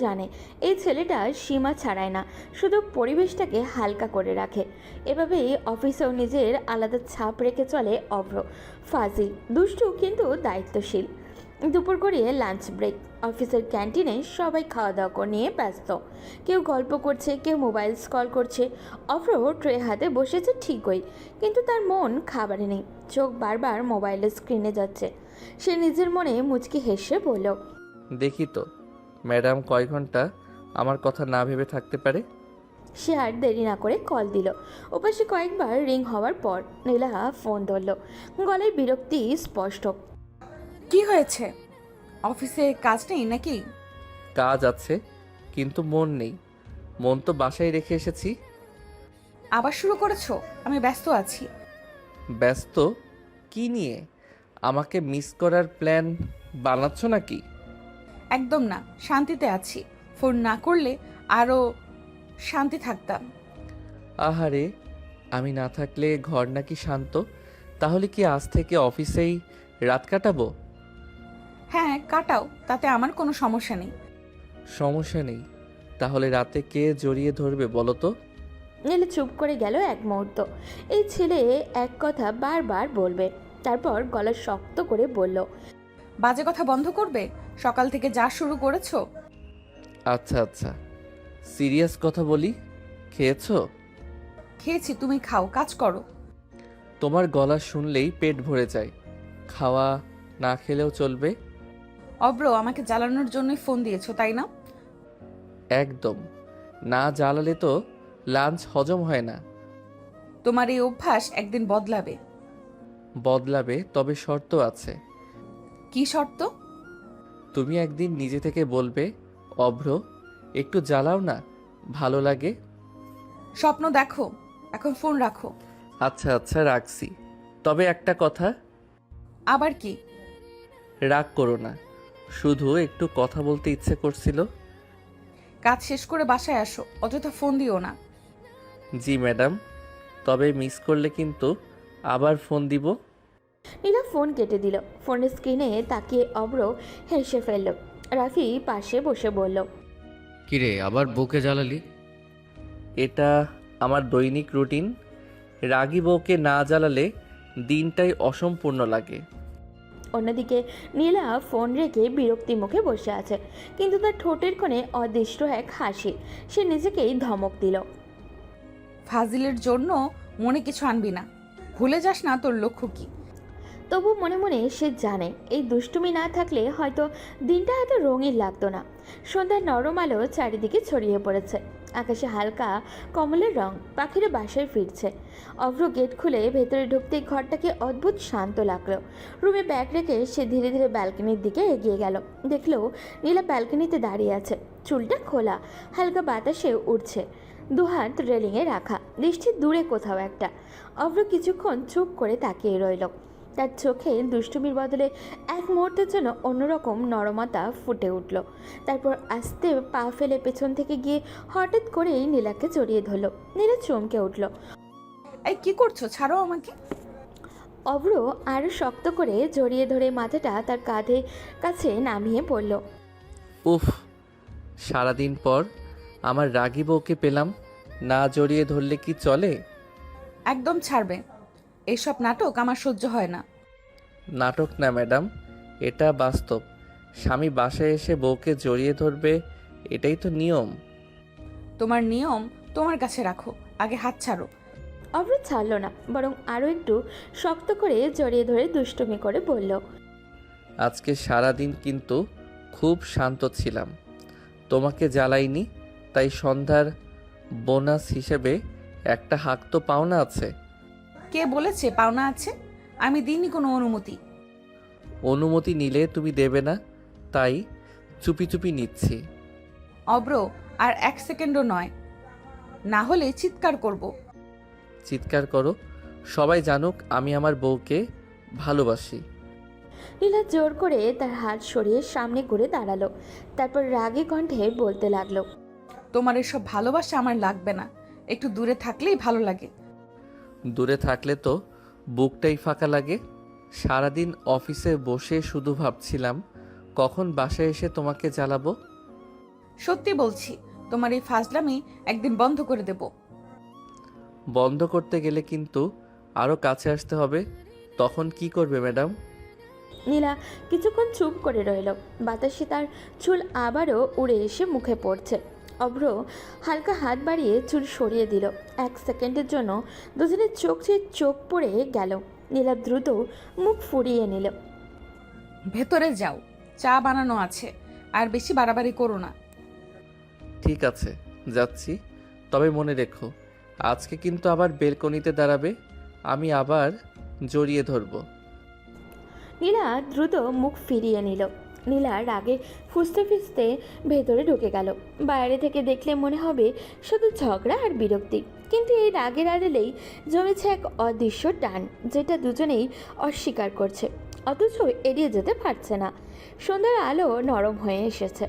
জানে এই ছেলেটা সীমা ছাড়ায় না, শুধু পরিবেশটাকে হালকা করে রাখে। এভাবেই অফিসেও নিজের আলাদা ছাপ রেখে চলে অভ্র। ফাজিল, দুষ্টু, কিন্তু দায়িত্বশীল। দুপুর গড়িয়ে লাঞ্চ ব্রেক। অফিসের ক্যান্টিনে সবাই খাওয়া দাওয়া নিয়ে ব্যস্ত। কেউ গল্প করছে, কেউ মোবাইল স্ক্রল করছে। অভ্র ট্রে হাতে বসেছে ঠিকই, কিন্তু তার মন খাবারে নেই। চোখ বারবার মোবাইলের স্ক্রিনে যাচ্ছে। সে নিজের মনে মুচকি হেসে বলল, দেখি তো ম্যাডাম কয় ঘন্টা আমার কথা না ভেবে থাকতে পারে। সে আর দেরি না করে কল দিল। ওপাশে কয়েকবার রিং হওয়ার পর নীলা ফোন ধরল। গলায় বিরক্তি স্পষ্ট। কি হয়েছে? অফিসে কাজ নেই নাকি? কাজ আছে, কিন্তু মন নেই। মন তো বাসায় রেখে এসেছি। আবার শুরু করেছো? আমি ব্যস্ত আছি। ব্যস্ত? কি নিয়ে? আমাকে মিস করার প্ল্যান বানাচ্ছ নাকি? একদম না, শান্তিতে আছি। ফোন না করলে আরও শান্তি থাকতাম। আহারে, আমি না থাকলে ঘর নাকি শান্ত? তাহলে কি আজ থেকে অফিসেই রাত কাটাবো? হ্যাঁ কাটাও, তাতে আমার কোনো সমস্যা নেই। সমস্যা নেই। তাহলে রাতে কে জড়িয়ে ধরবে বলো তো? নীলা চুপ করে গেল এক মুহূর্ত। এই ছেলে এক কথা বারবার বলবে। তারপর গলা শক্ত করে বলল, বাজে কথা বন্ধ করবে? সকাল থেকে যা শুরু করেছো। আচ্ছা আচ্ছা, সিরিয়াস কথা বলি। খেয়েছো? খেয়েছি, তুমি খাও, কাজ করো। তোমার গলা শুনলেই পেট ভরে যায়। খাওয়া না খেলেও চলবে। অব্র, আমাকে জ্বালানোর জন্যই ফোন দিয়েছো তাই না? একদম। না জ্বালালে তো লাঞ্চ হজম হয় না। তোমার এই অভ্যাস একদিন বদলাবে। বদলাবে, তবে শর্ত আছে। কি শর্ত? তুমি একদিন নিজে থেকে বলবে, অভ্র একটু জ্বালাও না, ভালো লাগে। স্বপ্ন দেখো, এখন ফোন রাখো। আচ্ছা আচ্ছা, রাখছি। তবে একটা কথা। আবার কি? রাগ করো না, শুধু একটু কথা বলতে ইচ্ছে করছিল। কাজ শেষ করে বাসায় আসো, অযথা ফোন দিও না। জি ম্যাডাম, তবে মিস করলে কিন্তু আবার ফোন দিব। নীলা ফোন কেটে দিল। ফোনের স্ক্রিনে তাকিয়ে অব্র হেসে ফেলল। রাফি পাশে বসে বলল, কিরে আবার বউকে জ্বালালি? এটা আমার দৈনিক রুটিন। রাগী বউকে না জ্বালালে দিনটাই অসম্পূর্ণ লাগে। অন্যদিকে নীলা ফোন রেখে বিরক্তি মুখে বসে আছে, কিন্তু তার ঠোঁটের কোণে অদৃষ্ট এক হাসি। সে নিজেকেই ধমক দিল। ফাজিলের জন্য মনে কিছু আনবি না, ভুলে যাস না তোর লক্ষ্য কি। তবু মনে মনে সে জানে এই দুষ্টুমি না থাকলে হয়তো দিনটা এত রঙিন লাগতো না। সন্ধ্যার নরম আলো চারিদিকে ছড়িয়ে পড়েছে। আকাশে হালকা কমলের রং, পাখিরা বাসায় ফিরছে। অভ্র গেট খুলে ভেতরে ঢুকতেই ঘরটাকে অদ্ভুত শান্ত লাগলো। রুমে ব্যাগ রেখে সে ধীরে ধীরে ব্যালকনির দিকে এগিয়ে গেল। দেখলো নীলা ব্যালকনিতে দাঁড়িয়ে আছে, চুলটা খোলা, হালকা বাতাসে উঠছে, দুহাত রেলিংয়ে রাখা, দৃষ্টি দূরে কোথাও একটা। অভ্র কিছুক্ষণ চুপ করে তাকিয়ে রইল। তার চোখে দুষ্টুমির বদলে এক মুহূর্তের জন্য অন্যরকম নরমতা ফুটে উঠল। তারপর আস্তে পা ফেলে পেছন থেকে গিয়ে হঠাৎ করেই নীলাকে জড়িয়ে ধরল। নীলা চমকে উঠল। এই কি করছো? ছাড়ো আমাকে। অভ্র আরও শক্ত করে জড়িয়ে ধরে মাথাটা তার কাঁধে কাছে নামিয়ে পড়ল। উফ, সারাদিন পর আমার রাগী বউকে পেলাম। না জড়িয়ে ধরলে কি চলে? একদম ছাড়বে। এসব নাটক আমার সহ্য হয় না। নাটক না ম্যাডাম, এটা বাস্তব। স্বামী বাসায় এসে বউকে জড়িয়ে ধরবে, এটাই তো নিয়ম। তোমার নিয়ম তোমার কাছে রাখো, আগে হাত ছাড়ো। অভ্র ছাড়ল না, বরং আরও একটু শক্ত করে জড়িয়ে ধরে দুষ্টুমি করে বলল, আজকে সারাদিন কিন্তু খুব শান্ত ছিলাম। তোমাকে জ্বালাইনি, তাই সন্ধ্যার বোনাস হিসেবে একটা হাক তো পাওনা আছে। কে বলেছে পাওনা আছে? আমি দিইনি কোনো অনুমতি। অনুমতি নিলে তুমি দেবে না, তাই চুপি চুপি নিচ্ছি। অব্র, আর এক সেকেন্ডও নয়, না হলে চিৎকার করব। চিৎকার করো, সবাই জানুক আমি আমার বউকে ভালোবাসি। নীলা জোর করে তার হাত সরিয়ে সামনে ঘুরে দাঁড়ালো। তারপর রাগে কণ্ঠে বলতে লাগলো, তোমার এসব ভালোবাসা আমার লাগবে না, একটু দূরে থাকলেই ভালো লাগে। দূরে থাকলে তো বুকটাই ফাঁকা লাগে। সারাদিন অফিসে বসে শুধু ভাবছিলাম কখন বাসায় এসে তোমাকে জ্বালাবো। সত্যি বলছি, তোমার এই ফাজলামি একদিন বন্ধ করে দেব। বন্ধ করতে গেলে কিন্তু আরও কাছে আসতে হবে। তখন কি করবে ম্যাডাম? নীলা কিছুক্ষণ চুপ করে রইল। বাতাসে তার চুল আবারও উড়ে এসে মুখে পড়ছে। অভ্র হালকা হাত বাড়িয়ে চুল সরিয়ে দিল। এক সেকেন্ডের জন্য দুজনের চোখ পড়ে গেল। নীলা দ্রুত মুখ ফুরিয়ে নিল। ভেতরে যাও, চা বানানো আছে, আর বেশি বাড়াবাড়ি করো না। ঠিক আছে, যাচ্ছি। তবে মনে রেখো, আজকে কিন্তু আবার বেলকনিতে দাঁড়াবে, আমি আবার জড়িয়ে ধরবো। নীলা দ্রুত মুখ ফিরিয়ে নিল। নীলা রাগে ফুঁসতে ফুঁসতে ভেতরে ঢুকে গেল। বাইরে থেকে দেখলে মনে হবে শুধু ঝগড়া আর বিরক্তি, কিন্তু এই রাগের আড়ালেই জমেছে এক অদৃশ্য টান, যেটা দুজনেই অস্বীকার করছে, অথচ এড়িয়ে যেতে পারছে না। সন্ধ্যার আলো নরম হয়ে এসেছে।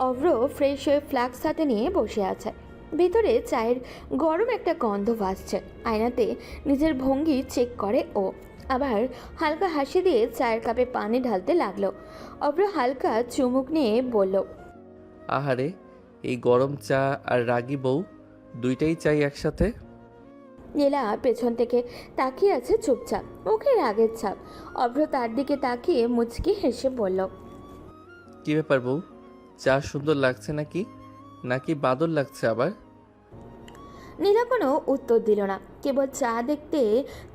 অভ্র ফ্রেশ হয়ে ফ্লাক্স হাতে নিয়ে বসে আছে। ভেতরে চায়ের গরম একটা গন্ধ ভাসছে। আয়নাতে নিজের ভঙ্গি চেক করে ও, আবার হালকা হাসি দিয়ে চায়ের কাপে পানি ঢালতে লাগলো। অভ্র হালকা চুমুক নিয়ে বলল, আহারে, এই গরম চা আর রাগী বউ দুইটাই চাই একসাথে। নীলা পেছন থেকে তাকিয়ে আছে চুপচাপ, মুখে রাগের ছাপ। অভ্র তার দিকে তাকিয়ে মুচকি হেসে বলল, কি ব্যাপার বউ, চা সুন্দর লাগছে নাকি, নাকি বাদর লাগছে আবার? নীলা কোনো উত্তর দিল না, কেবল চা দেখতে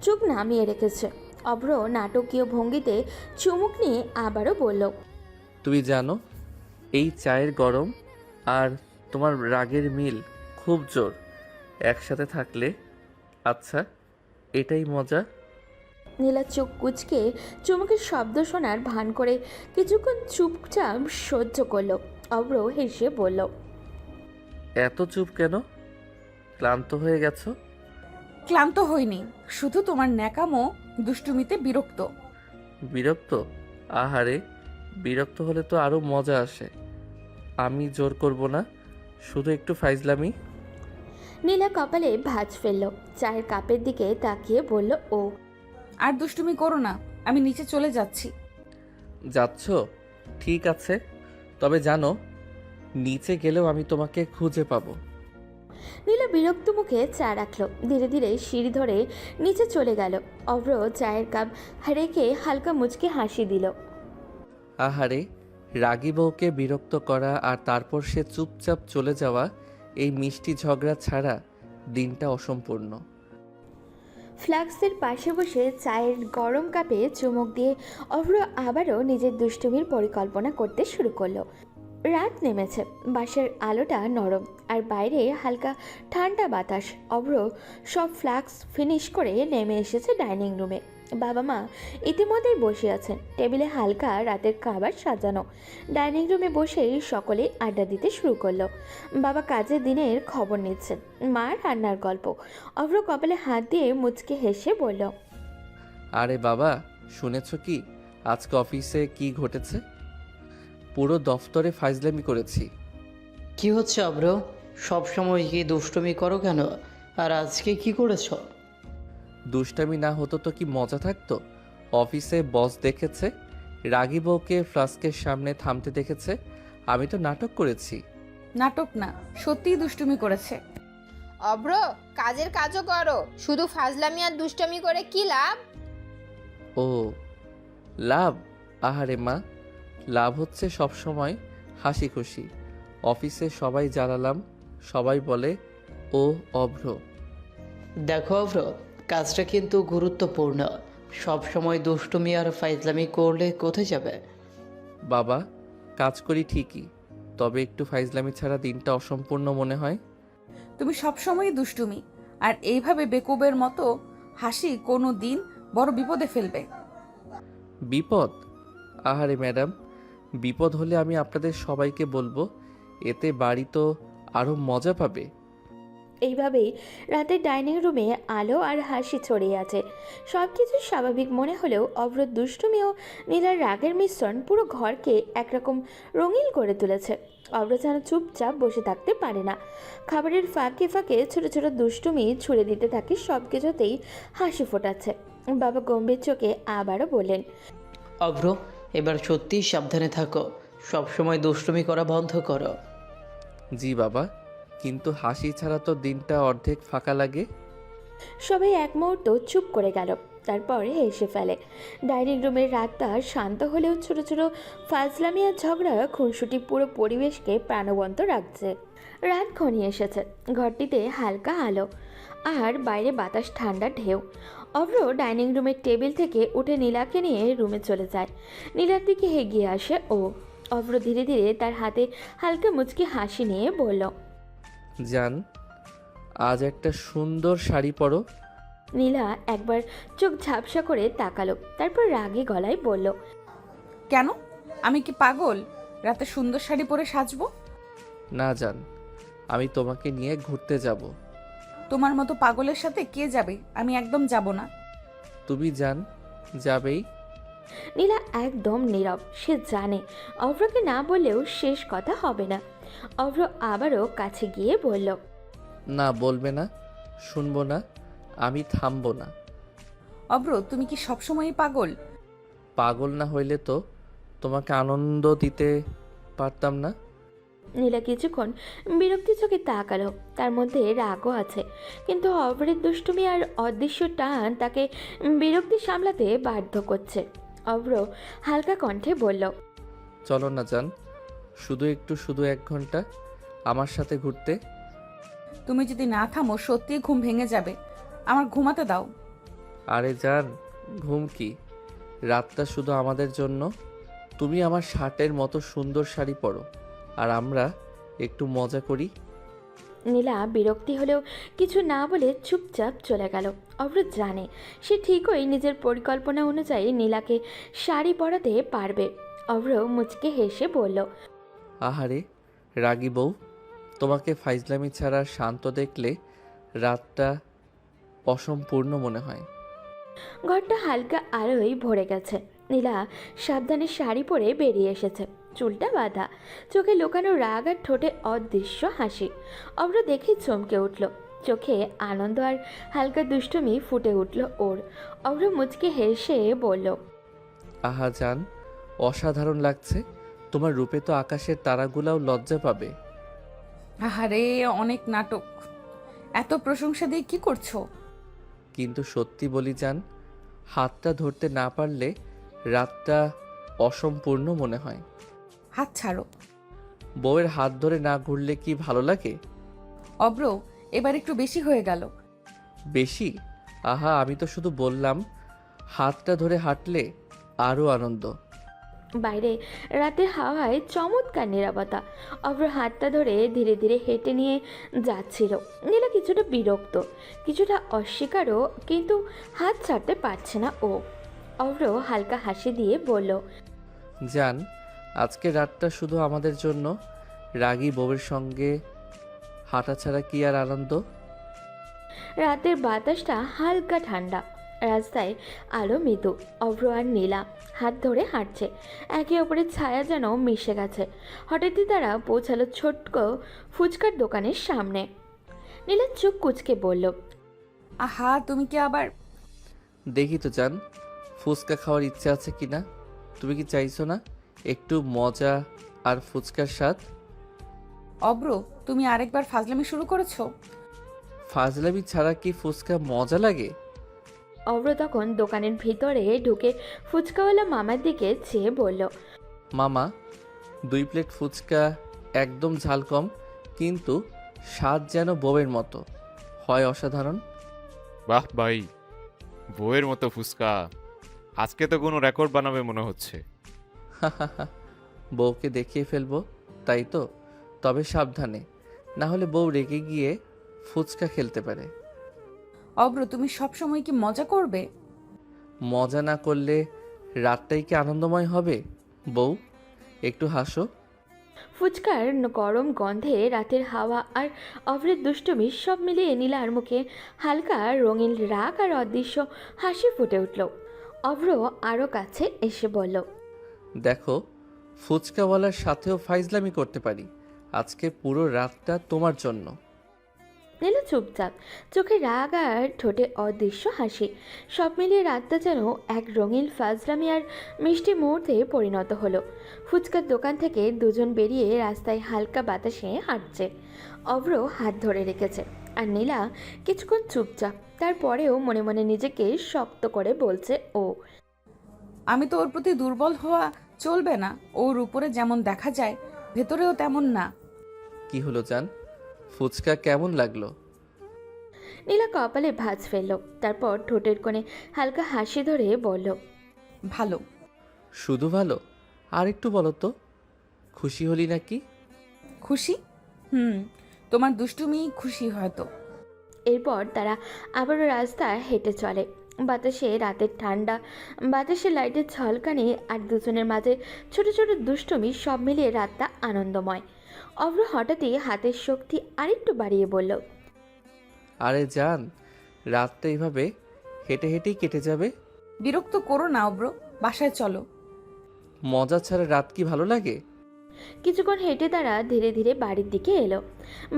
চোখ নামিয়ে রেখেছে। অভ্র নাটকীয় ভঙ্গিতে চুমুক নিয়ে আবারও বলল, তুমি জানো, এই চায়ের গরম আর তোমার রাগের মিল খুব জোর, একসাথে থাকলে। আচ্ছা, এটাই মজা। নীলা চোখ কুচকে চুমুকের শব্দ শোনার ভান করে কিছুক্ষণ চুপচাপ সহ্য করলো। অভ্র হেসে বলল, এত চুপ কেন? ক্লান্ত হয়ে গেছো? ক্লান্ত হইনি, শুধু তোমার ন্যাকামো দুষ্টুমিতে বিরক্ত। বিরক্ত? আহারে, বিরক্ত হলে তো আরো মজা আসে। আমি জোর করব না, শুধু একটু ফাইজলামি। নীলা কপালে ভাঁজ ফেলল, চায়ের কাপের দিকে তাকিয়ে বলল ও, আর দুষ্টুমি করো না, আমি নিচে চলে যাচ্ছি। যাচ্ছ? ঠিক আছে, তবে জানো, নিচে গেলেও আমি তোমাকে খুঁজে পাবো। নীলা বিরক্ত মুখে চা রাখলো। ধীরে ধীরে সিঁড়ি ধরে নিচে চলে গেল। অভ্র চায়ের কাপ রেখে হালকা মুচকে হাসি দিল। আহারে, রাগী বউকে বিরক্ত করা আর তারপর সে চুপচাপ চলে যাওয়া, এই মিষ্টি ঝগড়া ছাড়া দিনটা অসম্পূর্ণ। ফ্লাক্সের পাশে বসে চায়ের গরম কাপে চুমুক দিয়ে অভ্র আবারও নিজের দুষ্টুমির পরিকল্পনা করতে শুরু করলো। রাত নেমেছে, বাসার আলোটা নরম আর বাইরে হালকা ঠান্ডা বাতাস। অভ্র সব ফ্লাক্স ফিনিশ করে নেমে এসেছে ডাইনিং রুমে। বাবা মা ইতিমধ্যেই বসে আছেন, টেবিলে হালকা রাতের খাবার সাজানো। ডাইনিং রুমে বসেই সকলে আড্ডা দিতে শুরু করলো। বাবা কাজের দিনের খবর নিচ্ছেন, মা রান্নার গল্প। অভ্র কপালে হাত দিয়ে মুচকে হেসে বলল, আরে বাবা, শুনেছ কি আজকে অফিসে কি ঘটেছে? পুরো দফতরে ফাইজলামি করেছি। কি হচ্ছে অব্র? সব সময় কি দুষ্টুমি করো কেন? আর আজকে কি করেছ? দুষ্টামি না হতো তো কি মজা থাকতো? অফিসে বস দেখেছে, রাগী বউকে ফ্লাস্কের সামনে থামতে দেখেছে, আমি তো নাটক করেছি। নাটক না, সত্যিই দুষ্টুমি করেছে। অভ্র, কাজের কাজও করো, শুধু ফাজলামি আর দুষ্টামি করে কি লাভ? ও লাভ? আহারে মা, লাভ হচ্ছে সব সময় হাসি খুশি। অফিসে সবাই জ্বালালাম, সবাই বলে ও অভ্র। দেখো অব্র, কাজটা কিন্তু গুরুত্বপূর্ণ। সব সময় দুষ্টুমি আর ফাইজলামি করলে কোথায় যাবে? বাবা, কাজ করি ঠিকই, তবে একটু ফাইজলামি ছাড়া দিনটা অসম্পূর্ণ মনে হয়। তুমি সবসময়ই দুষ্টুমি, আর এইভাবে বেকুবের মতো হাসি কোনো দিন বড় বিপদে ফেলবে। বিপদ? আহারে ম্যাডাম, বিপদ হলে আমি আপনাদের সবাইকে বলবো, এতে বাড়ি তো আরও মজা পাবে। এইভাবেই রাতের ডাইনিং রুমে আলো আর হাসি ছড়িয়ে আছে। সব কিছু স্বাভাবিক মনে হলেও অভ্র দুষ্টুমি ও নীলার রাগের মিশ্রণ পুরো ঘরকে একরকম রঙিন করে তুলেছে। অভ্র যেন চুপচাপ বসে থাকতে পারে না। খাবারের ফাঁকে ফাঁকে ছোট ছোট দুষ্টুমি ছুড়ে দিতে থাকে, সব কিছুতেই হাসি ফোটাচ্ছে। বাবা গম্ভীর চোখে আবারও বললেন, অব্র, এবার সত্যিই সাবধানে থাকো। সব সময় দুষ্টুমি করা বন্ধ করো। জি বাবা, কিন্তু হাসি ছাড়া তো দিনটা অর্ধেক ফাঁকা লাগে। সবাই এক মুহূর্ত চুপ করে গেল, তারপরে হেসে ফেলে। ডাইনিং রুমের রাতটা শান্ত হলেও ছোট ছোট ফাজলামি আর ঝগড়া খুনসুটি পুরো পরিবেশকে প্রাণবন্ত রাখছে। রাত ঘনিয়ে এসেছে, ঘরটিতে হালকা আলো আর বাইরে বাতাস ঠান্ডা ঢেউ। অভ্র ডাইনিং রুমের টেবিল থেকে উঠে নীলাকে নিয়ে রুমে চলে যায়। নীলার দিকে এগিয়ে আসে ও। অভ্র ধীরে ধীরে তার হাতে হালকা মুচকি হাসি নিয়ে বলল, জান, আজ একটা সুন্দর শাড়ি পরো। নীলা একবার চোখ ঝাপসা করে তাকালো, তারপর রাগী গলায় বলল, কেন? আমি কি পাগল রাতে সুন্দর শাড়ি পরে সাজবো? না জান, আমি তোমাকে নিয়ে ঘুরতে যাব। তোমার মতো পাগলের সাথে কে যাবে? আমি একদম যাব না। তুমি জান যাবেই। নীলা একদম নীরব। সে জানে অভ্রকে না বললেও শেষ কথা হবে না। অভ্র আবারও কাছে গিয়ে বলল, না বলবে না, শুনবো না, আমি থামবো না। অব্র, তুমি কি সবসময়ই পাগল? পাগল না হইলে তো তোমাকে আনন্দ দিতে পারতাম না। নীলা কিছুক্ষণ বিরক্তি চোখে তাকালো। তার মধ্যে রাগও আছে, কিন্তু অভ্রের দুষ্টুমি আর অদৃশ্য টান তাকে বিরক্তি সামলাতে বাধ্য করছে। অভ্র হালকা কণ্ঠে বলল, চলো না জান, শুধু 1 ঘন্টা আমার সাথে ঘুরতে। তুমি যদি না থামো সত্যিই ঘুম ভেঙে যাবে। আমার ঘুমাতে দাও। আরে জান, ঘুম কি? রাতটা শুধু আমাদের জন্য। তুমি আমার শার্টের মতো সুন্দর শাড়ি পরো, আর আমরা একটু মজা করি। নীলা বিরক্তি হলেও কিছু না বলে চুপচাপ চলে গেল। অভ্র জানে সে ঠিকই নিজের পরিকল্পনা অনুযায়ী নীলাকে শাড়ি পরাতে পারবে। অভ্র মুচকে হেসে বলল, আহারে রাগী বউ, তোমাকে ফাইজলামি ছাড়া শান্ত দেখলে রাতটা অসম্পূর্ণ মনে হয়। ঘরটা হালকা আলোয় ভরে গেছে। নীলা সাবধানে শাড়ি পরে বেরিয়ে এসেছে, চুলটা বাঁধা, চোখে লুকানো রাগ আর ঠোঁটে অদৃশ্য হাসি। অভ্র দেখে চমকে উঠল, চোখে আনন্দ আর হালকা দুষ্টুমি ফুটে উঠল ওর। অভ্র মুচকে হেসে বলল, আহা জান, অসাধারণ লাগছে। তোমার রূপে তো আকাশের তারাগুলাও লজ্জা পাবে। আহারে, অনেক নাটক। এত প্রশংসা দিয়ে কি করছো? কিন্তু সত্যি বলি জান, হাতটা ধরতে না পারলে রাতটা অসম্পূর্ণ মনে হয়। হাত ছাড়ো। বউয়ের হাত ধরে না ঘুরলে কি ভালো লাগে? অব্র, এবার একটু বেশি হয়ে গেল। বেশি? আহা, আমি তো শুধু বললাম হাতটা ধরে হাঁটলে আরও আনন্দ। বাইরে রাতের হাওয়ায় চমৎকার নীরবতা। অভ্র হাতটা ধরে ধীরে ধীরে হেঁটে নিয়ে যাচ্ছিল। নীলা কিছুটা বিরক্ত, কিছুটা অস্বীকারও, কিন্তু হাত ছাড়তে পারছে না ও। অভ্র হালকা হাসি দিয়ে বলল, জান, আজকে রাতটা শুধু আমাদের জন্য। রাগী বউয়ের সঙ্গে হাঁটা ছাড়া কি আর আনন্দ? রাতের বাতাসটা হালকা ঠান্ডা, রাস্তায় আলো মৃদু। অভ্র আর নীলা হাত ধরে হাঁটছে, একে অপরের ছায়া যেন মিশে গেছে। হঠাৎই তারা পৌঁছালো ছোট্ট ফুচকার দোকানের সামনে। নীলা চোখ কুচকে বলল, আহা, তুমি কি আবার? দেখি তো জান, ফুচকা খাওয়ার ইচ্ছা আছে কি না? তুমি কি চাইছো না একটু মজা আর ফুচকার স্বাদ? অব্র, তুমি আরেকবার ফাজলামি শুরু করেছো। ফাজলামি ছাড়া কি ফুচকা মজা লাগে? অভ্র তখন দোকানের ভিতরে ঢুকে ফুচকাওয়ালা মামার দিকে চেয়ে বলল, মামা, 2 প্লেট ফুচকা, একদম ঝাল কম, কিন্তু স্বাদ যেন বউয়ের মতো হয়, অসাধারণ। বাহ ভাই, বউয়ের মতো ফুচকা! আজকে তো কোনো রেকর্ড বানাবে মনে হচ্ছে। বউকে দেখিয়ে ফেলবো, তাই তো? তবে সাবধানে, না হলে বউ রেগে গিয়ে ফুচকা খেলতে পারে। অব্র, তুমি সবসময় কি মজা করবে? মজা না করলে রাতটাই কি আনন্দময় হবে? বউ, একটু হাসো। ফুচকার গরম গন্ধে রাতের হাওয়া আর অভ্রের দুষ্টুমি সব মিলিয়ে নীলার মুখে হালকা রঙিন রাগ আর অদৃশ্য হাসি ফুটে উঠল। অভ্র আরও কাছে এসে বলল, দেখো, ফুচকাওয়ালার সাথেও ফাইজলামি করতে পারি। আজকে পুরো রাতটা তোমার জন্য। নীলা চুপচাপ, চোখে রাগ আর ঠোঁটে অদৃশ্য হাসি। সব মিলিয়ে রাতটা যেন এক রঙিন ফাজলামি আর মিষ্টি মুহূর্তে পরিণত হলো। ফুচকার দোকান থেকে দুজন বেরিয়ে রাস্তায় হালকা বাতাসে হাঁটছে। অভ্র হাত ধরে রেখেছে, আর নীলা কিছুক্ষণ চুপচাপ। তারপরেও মনে মনে নিজেকে শক্ত করে বলছে ও, আমি তো ওর প্রতি দুর্বল হওয়া চলবে না। ওর উপরে যেমন দেখা যায় ভেতরেও তেমন না। কি হলো জান, ফুচকা কেমন লাগলো? নীলা কপালে ভাঁজ ফেলল, তারপর ঠোঁটের কোণে হালকা হাসি ধরে বলল, ভালো। শুধু ভালো? আর একটু বলো তো, খুশি হলি নাকি? খুশি? তোমার দুষ্টুমি খুশি হয়তো। এরপর তারা আবারও রাস্তা হেঁটে চলে। বাতাসে রাতের ঠান্ডা, বাতাসে লাইটের ঝলকানি আর দুজনের মাঝে ছোট ছোট দুষ্টুমি সব মিলিয়ে রাতটা আনন্দময়। অভ্র হঠাৎই হাতের শক্তি আরেকটু বাড়িয়ে বলল, আরে জান, রাতটা এইভাবে হেঁটে হেঁটেই কেটে যাবে। বিরক্ত করো না অব্র, বাসায় চলো। মজা ছাড়া রাত কি ভালো লাগে? কিছুক্ষণ হেঁটে তারা ধীরে ধীরে বাড়ির দিকে এলো।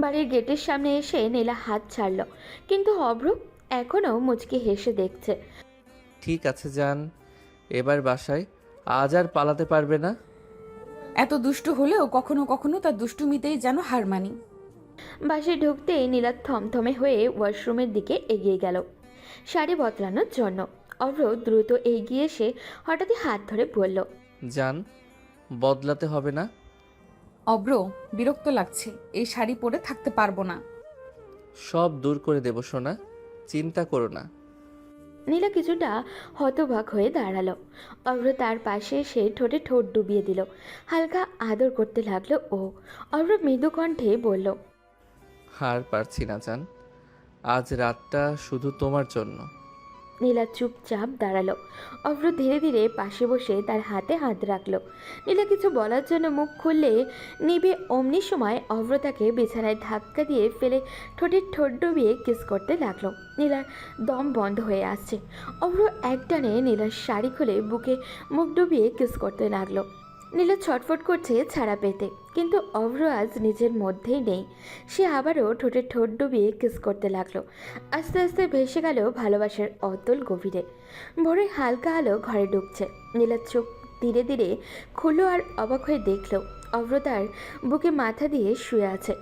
বাড়ির গেটের সামনে এসে নীলা হাত ছাড়ল, কিন্তু অভ্র এখনও মুচকি হেসে দেখছে। ঠিক আছে জান, এবার বাসায়। আজ আর পালাতে পারবে না। এত দুষ্টু হলেও কখনো কখনো তার দুষ্টুমিতেই যেন হার মানি। বাসে ঢুকতেই নীলা থমথমে হয়ে ওয়াশরুমের দিকে এগিয়ে গেল শাড়ি বদলানোর জন্য। অভ্র দ্রুত এগিয়ে এসে হঠাৎই হাত ধরে বলল, জান, বদলাতে হবে না। অব্র, বিরক্ত লাগছে, এই শাড়ি পরে থাকতে পারবো না। সব দূর করে দেব সোনা, চিন্তা করো না। নীলা কিছুটা হতবাক হয়ে দাঁড়ালো। অভ্র তার পাশে এসে ঠোঁটে ঠোঁট ডুবিয়ে দিল, হালকা আদর করতে লাগলো ও। অভ্র মৃদু কণ্ঠে বলল, আর পারছি না জান, আজ রাতটা শুধু তোমার জন্য। নীলা চুপচাপ দাঁড়ালো। অভ্র ধীরে ধীরে পাশে বসে তার হাতে হাত রাখলো। নীলা কিছু বলার জন্য মুখ খুললে নিবে অমনি সময় অভ্র তাকে বিছানায় ধাক্কা দিয়ে ফেলে ঠোঁটের ঠোঁট ডুবিয়ে কিস করতে লাগলো। নীলার দম বন্ধ হয়ে আসছে। অভ্র একটানে নীলার শাড়ি খুলে বুকে মুখ ডুবিয়ে কিস করতে লাগলো। নীলা ছটফট করছে ছাড়া পেতে, কিন্তু অভ্র আজ নিজের মধ্যেই নেই। সে আবারও ঠোঁটে ঠোঁট ডুবিয়ে কিস করতে লাগলো। আস্তে আস্তে ভেসে গেল ভালোবাসার অতল গভীরে। ভোরে হালকা আলো ঘরে ঢুকছে। নীলার চোখ ধীরে ধীরে খুললো আর অবাক হয়ে দেখলো অভ্র তার বুকে মাথা দিয়ে শুয়ে আছে।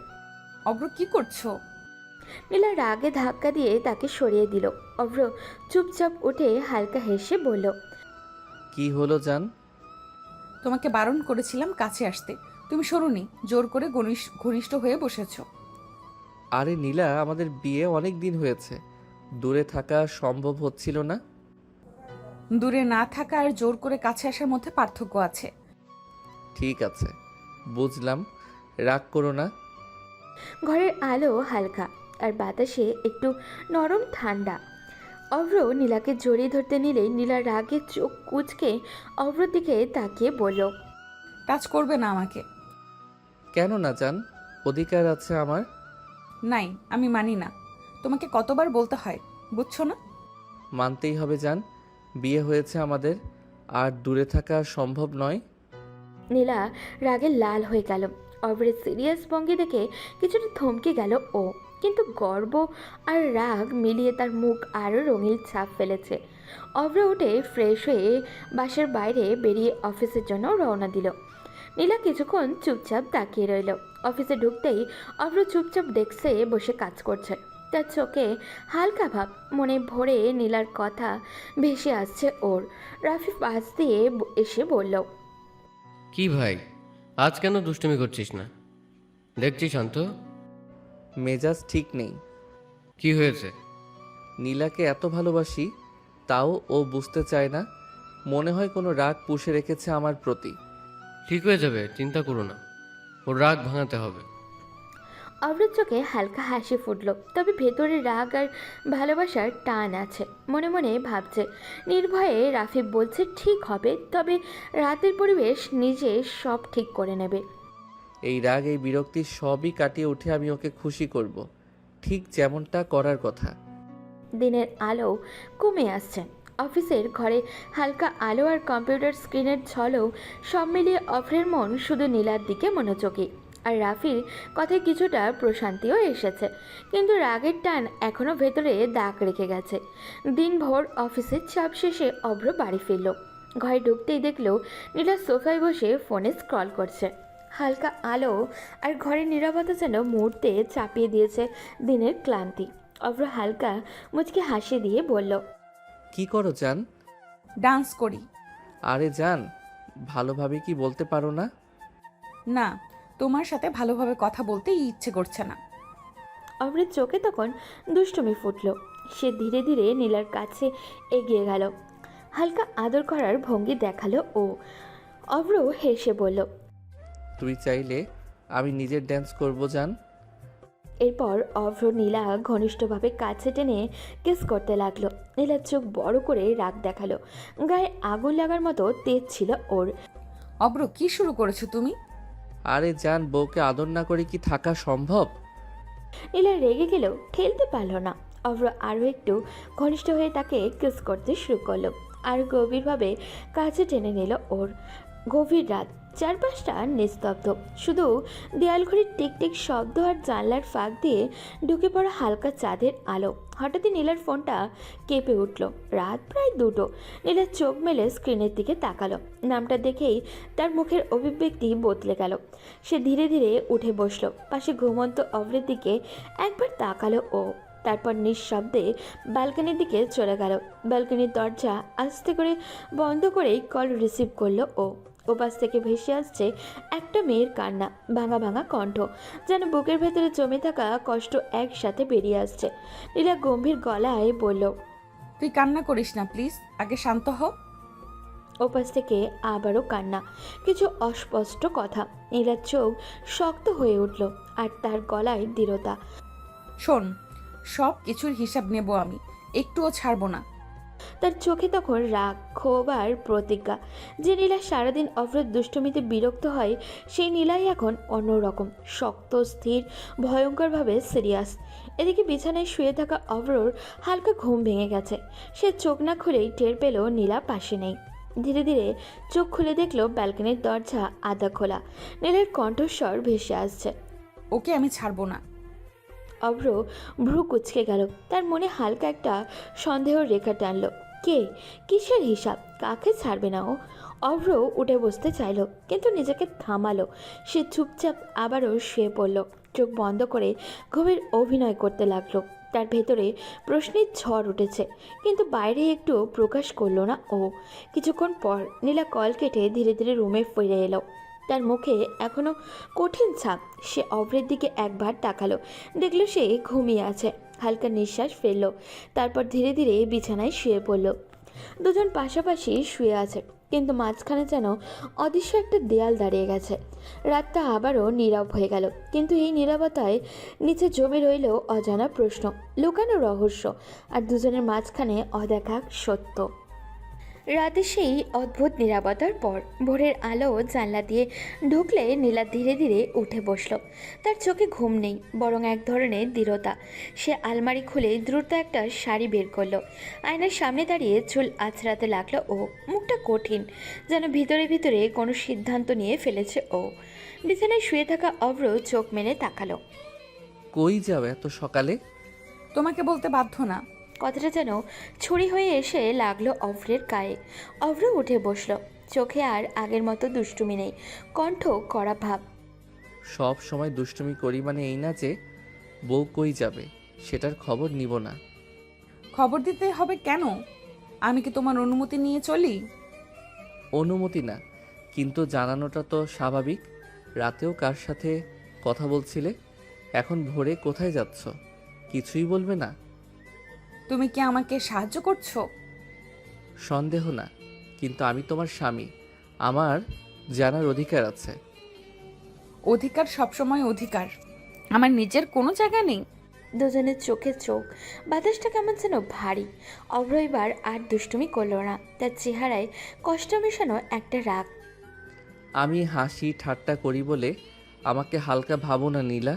অব্র, কি করছো? নীলা রাগে ধাক্কা দিয়ে তাকে সরিয়ে দিল। অভ্র চুপচাপ উঠে হালকা হেসে বলল, কি হলো জান? তোমাকে বারণ করেছিলাম কাছে আসতে, তুমি শোনোনি, জোর করে ঘনিষ্ঠ হয়ে বসেছো। আরে নীলা, আমাদের বিয়ে অনেক দিন হয়েছে, দূরে থাকা সম্ভব হচ্ছিল না। দূরে না থাকা আর জোর করে কাছে আসার মধ্যে পার্থক্য আছে। ঠিক আছে, বুঝলাম, রাগ করো না। ঘরের আলো হালকা আর বাতাসে একটু নরম ঠান্ডা। অভ্র নীলাকে জড়িয়ে ধরতে নিলেই নীলা রাগে চোখ কুঁচকে অভ্রর দিকে তাকিয়ে বলল, টাচ করবে না আমাকে। কেন না জান, অধিকার আছে আমার। নাই, আমি মানি না। তোমাকে কতবার বলতে হয়, বুঝছো না? মানতেই হবে জান, বিয়ে হয়েছে আমাদের, আর দূরে থাকা সম্ভব নয়। নীলা রাগে লাল হয়ে গেল। অভ্রের সিরিয়াস ভঙ্গি দেখে কিছুটা থমকে গেল ও, কিন্তু গর্ব আর রাগ মিলিয়ে তার মুখ আরও রঙিন ছাপ ফেলেছে। অভ্র উঠে ফ্রেশ হয়ে বাসার বাইরে বেরিয়ে অফিসের জন্য রওনা দিল। নীলা কিছুক্ষণ চুপচাপ তাকিয়ে রইল। অফিসে ঢুকতেই অভ্র চুপচাপ ডেস্কে বসে কাজ করছে। তার চোখে হালকা ভাব, মনে ভরে নীলার কথা ভেসে আসছে ওর। রাফি পাশ দিয়ে এসে বলল, কি ভাই, আজ কেন দুষ্টুমি করছিস না? দেখছি শান্ত, মেজাজ ঠিক নেই। কি হয়েছে? নীলাকে এত ভালোবাসি, তাও ও বুঝতে চায় না। মনে হয় কোনো রাগ পুষে রেখেছে আমার প্রতি। ঠিক হয়ে যাবে, চিন্তা করো না, ওর রাগ ভাঙাতে হবে। অভ্রের চোখে হালকা হাসি ফুটল, তবে ভেতরে রাগ আর ভালোবাসার টান আছে। মনে মনে ভাবছে, নির্ভয়ে রাফি বলছে ঠিক হবে, তবে রাতের পরিবেশ নিজে সব ঠিক করে নেবে। এই রাগ, এই বিরক্তি সবই কাটিয়ে উঠে আমি ওকে খুশি করব, ঠিক যেমনটা করার কথা। দিনের আলো কমে আসছে। অফিসের ঘরে হালকা আলো আর কম্পিউটার স্ক্রিনের ঝলও সব মিলিয়ে অভ্রের মন শুধু নীলার দিকে মনোযোগী। আর রাফির কথায় কিছুটা প্রশান্তিও এসেছে, কিন্তু রাগের টান এখনও ভেতরে দাগ রেখে গেছে। দিনভর অফিসের চাপ শেষে অভ্র বাড়ি ফিরল। ঘরে ঢুকতেই দেখল নীলা সোফায় বসে ফোনে স্ক্রল করছে। হালকা আলো আর ঘরের নীরবতা যেন মুহূর্তে চাপিয়ে দিয়েছে দিনের ক্লান্তি। অভ্র হালকা মুচকি হাসি দিয়ে বলল, কি করো জান? ডান্স করি। আরে জান, ভালোভাবে কি বলতে পারো না? না, তোমার সাথে ভালোভাবে কথা বলতে ইচ্ছে করছে না। অভ্রের চোখে তখন দুষ্টুমি ফুটল। সে ধীরে ধীরে নীলার কাছে এগিয়ে গেল, হালকা আদর করার ভঙ্গি দেখালো ও। অভ্র হেসে বলল, তুই চাইলে আমি নিজের ড্যান্স করব জান। এরপর অভ্র নীলা ঘনিষ্ঠভাবে কাছে টেনে কিস করতে লাগলো। নীলার চোখ বড় করে রাগ দেখালো, গায়ে আগুন লাগার মতো তেজ ছিল ওর। অব্র কি শুরু করেছো তুমি? আরে জান, বউকে আদর না করে কি থাকা সম্ভব? নীলা রেগে গেলেও ঠেলতে পারল না। অভ্র আরও একটু ঘনিষ্ঠ হয়ে তাকে কিস করতে শুরু করলো, আর গভীরভাবে কাছে টেনে নিল ওর। গভীর রাত, চারপাশটা নিস্তব্ধ, শুধু দেয়াল ঘড়ির টিকটিক শব্দ আর জানলার ফাঁক দিয়ে ঢুকে পড়া হালকা চাঁদের আলো। হঠাৎই নীলার ফোনটা কেঁপে উঠল। রাত প্রায় 2টো। নীলার চোখ মেলে স্ক্রিনের দিকে তাকালো। নামটা দেখেই তার মুখের অভিব্যক্তি বদলে গেল। সে ধীরে ধীরে উঠে বসলো, পাশে ঘুমন্ত অভ্রের দিকে একবার তাকালো ও, তারপর নিঃশব্দে ব্যালকনির দিকে চলে গেল। ব্যালকনির দরজা আস্তে করে বন্ধ করেই কল রিসিভ করলো ও। ওপাশ থেকে ভেসে আসছে একটা মেয়ের কান্না, ভাঙা ভাঙা কণ্ঠ, যেন বুকের ভেতরে জমে থাকা কষ্ট একসাথে বেরিয়ে আসছে। নীলা গম্ভীর গলায় বলল, তুই কান্না করিস না প্লিজ, আগে শান্ত হ। ওপাশ থেকে আবারও কান্না, কিছু অস্পষ্ট কথা। নীলার চোখ শক্ত হয়ে উঠল, আর তার গলায় দৃঢ়তা। শোন, সব কিছুর হিসাব নেব আমি, একটুও ছাড়বো না। তার চোখে তখন রাগ, ক্ষোভ আর প্রতিজ্ঞা। যে নীলা সারাদিন অভ্রের দুষ্টুমিতে বিরক্ত হয়, সেই নীলাই এখন অন্যরকম, শক্ত, স্থির, ভয়ঙ্করভাবে সিরিয়াস। এদিকে বিছানায় শুয়ে থাকা অভ্রর হালকা ঘুম ভেঙে গেছে। সে চোখ না খুলেই টের পেল নীলা পাশে নেই। ধীরে ধীরে চোখ খুলে দেখলো ব্যালকনির দরজা আধা খোলা। নীলের কণ্ঠস্বর ভেসে আসছে, ওকে আমি ছাড়বো না। অভ্র ভ্রু কুঁচকে গেল। তার মনে হালকা একটা সন্দেহ রেখা টানল। কে, কিসের হিসাব, কাকে ছাড়বে না ও? অভ্র উঠে বসতে চাইল, কিন্তু নিজেকে থামালো। সে চুপচাপ আবারও শুয়ে পড়ল, চোখ বন্ধ করে গভীর অভিনয় করতে লাগলো। তার ভেতরে প্রশ্নের ঝড় উঠেছে, কিন্তু বাইরে একটু প্রকাশ করলো না ও। কিছুক্ষণ পর নীলা কল কেটে ধীরে ধীরে রুমে ফিরে এলো। তার মুখে এখনো কঠিন ছাপ। সে অভ্রের দিকে একবার তাকালো, দেখলো সে ঘুমিয়ে আছে। হালকা নিঃশ্বাস ফেললো, তারপর ধীরে ধীরে বিছানায় শুয়ে পড়ল। দুজন পাশাপাশি শুয়ে আছে, কিন্তু মাঝখানে যেন অদৃশ্য একটা দেয়াল দাঁড়িয়ে গেছে। রাতটা আবারও নীরব হয়ে গেল, কিন্তু এই নীরবতায় নিচে জমে রইল অজানা প্রশ্ন, লুকানো রহস্য, আর দুজনের মাঝখানে অদেখা সত্য। রাতে সেই অদ্ভুত নীরবতার পর ভোরের আলো জানলা দিয়ে ঢুকলে নীলা ধীরে ধীরে উঠে বসল। তার চোখে ঘুম নেই, বরং এক ধরনের দৃঢ়তা। সে আলমারি খুলে দ্রুত একটা শাড়ি বের করলো। আয়নার সামনে দাঁড়িয়ে চুল আছড়াতে লাগলো ও। মুখটা কঠিন, যেন ভিতরে ভিতরে কোনো সিদ্ধান্ত নিয়ে ফেলেছে ও। বিছানায় শুয়ে থাকা অভ্র চোখ মেলে তাকালো। কই যাও এত সকালে? তোমাকে বলতে বাধ্য না। কথাটা যেন ছুরি হয়ে এসে লাগলো অভ্রের গায়ে। অভ্র উঠে বসলো, চোখে আর আগের মতো দুষ্টুমি নেই, কণ্ঠ কড়া ভাব। সব সময় দুষ্টুমি করি মানে এই না যে বউ কই যাবে সেটার খবর নিব না। খবর দিতে হবে কেন? আমি কি তোমার অনুমতি নিয়ে চলি? অনুমতি না, কিন্তু জানানোটা তো স্বাভাবিক। রাতেও কার সাথে কথা বলছিলে? এখন ভোরে কোথায় যাচ্ছ? কিছুই বলবে না? তুমি কি আমাকে সাহায্য করছো? সন্দেহ না, কিন্তু আমি তোমার স্বামী, আমার জানার অধিকার আছে। অধিকার সবসময় অধিকার, আমার নিজের কোনো জায়গা নেই। দুজনের চোখে চোখ, বাতাসটা কেমন যেন ভারী। অভ্র এবার আর দুষ্টুমি করলো না, তার চেহারায় কষ্ট মেশানো একটা রাগ। আমি হাসি ঠাট্টা করি বলে আমাকে হালকা ভাবো না নীলা,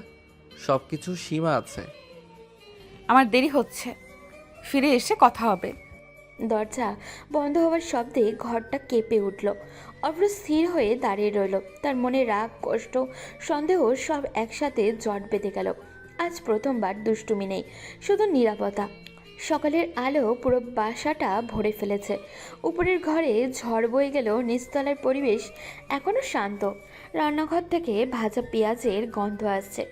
সব কিছু সীমা আছে। আমার দেরি হচ্ছে, ফিরে এসে কথা হবে। দরজা বন্ধ হওয়ার শব্দে ঘরটা কেঁপে উঠল। অভ্র স্থির হয়ে দাঁড়িয়ে রইল, তার মনে রাগ, কষ্ট, সন্দেহ সব একসাথে জট বেঁধে গেল। আজ প্রথমবার দুষ্টুমি নেই, শুধু নীরবতা। সকালের আলো পুরো বাসাটা ভরে ফেলেছে। উপরের ঘরে ঝড় বয়ে গেল, নিচতলার পরিবেশ এখনও শান্ত। রান্নাঘর থেকে ভাজা পেঁয়াজের গন্ধ আসছে।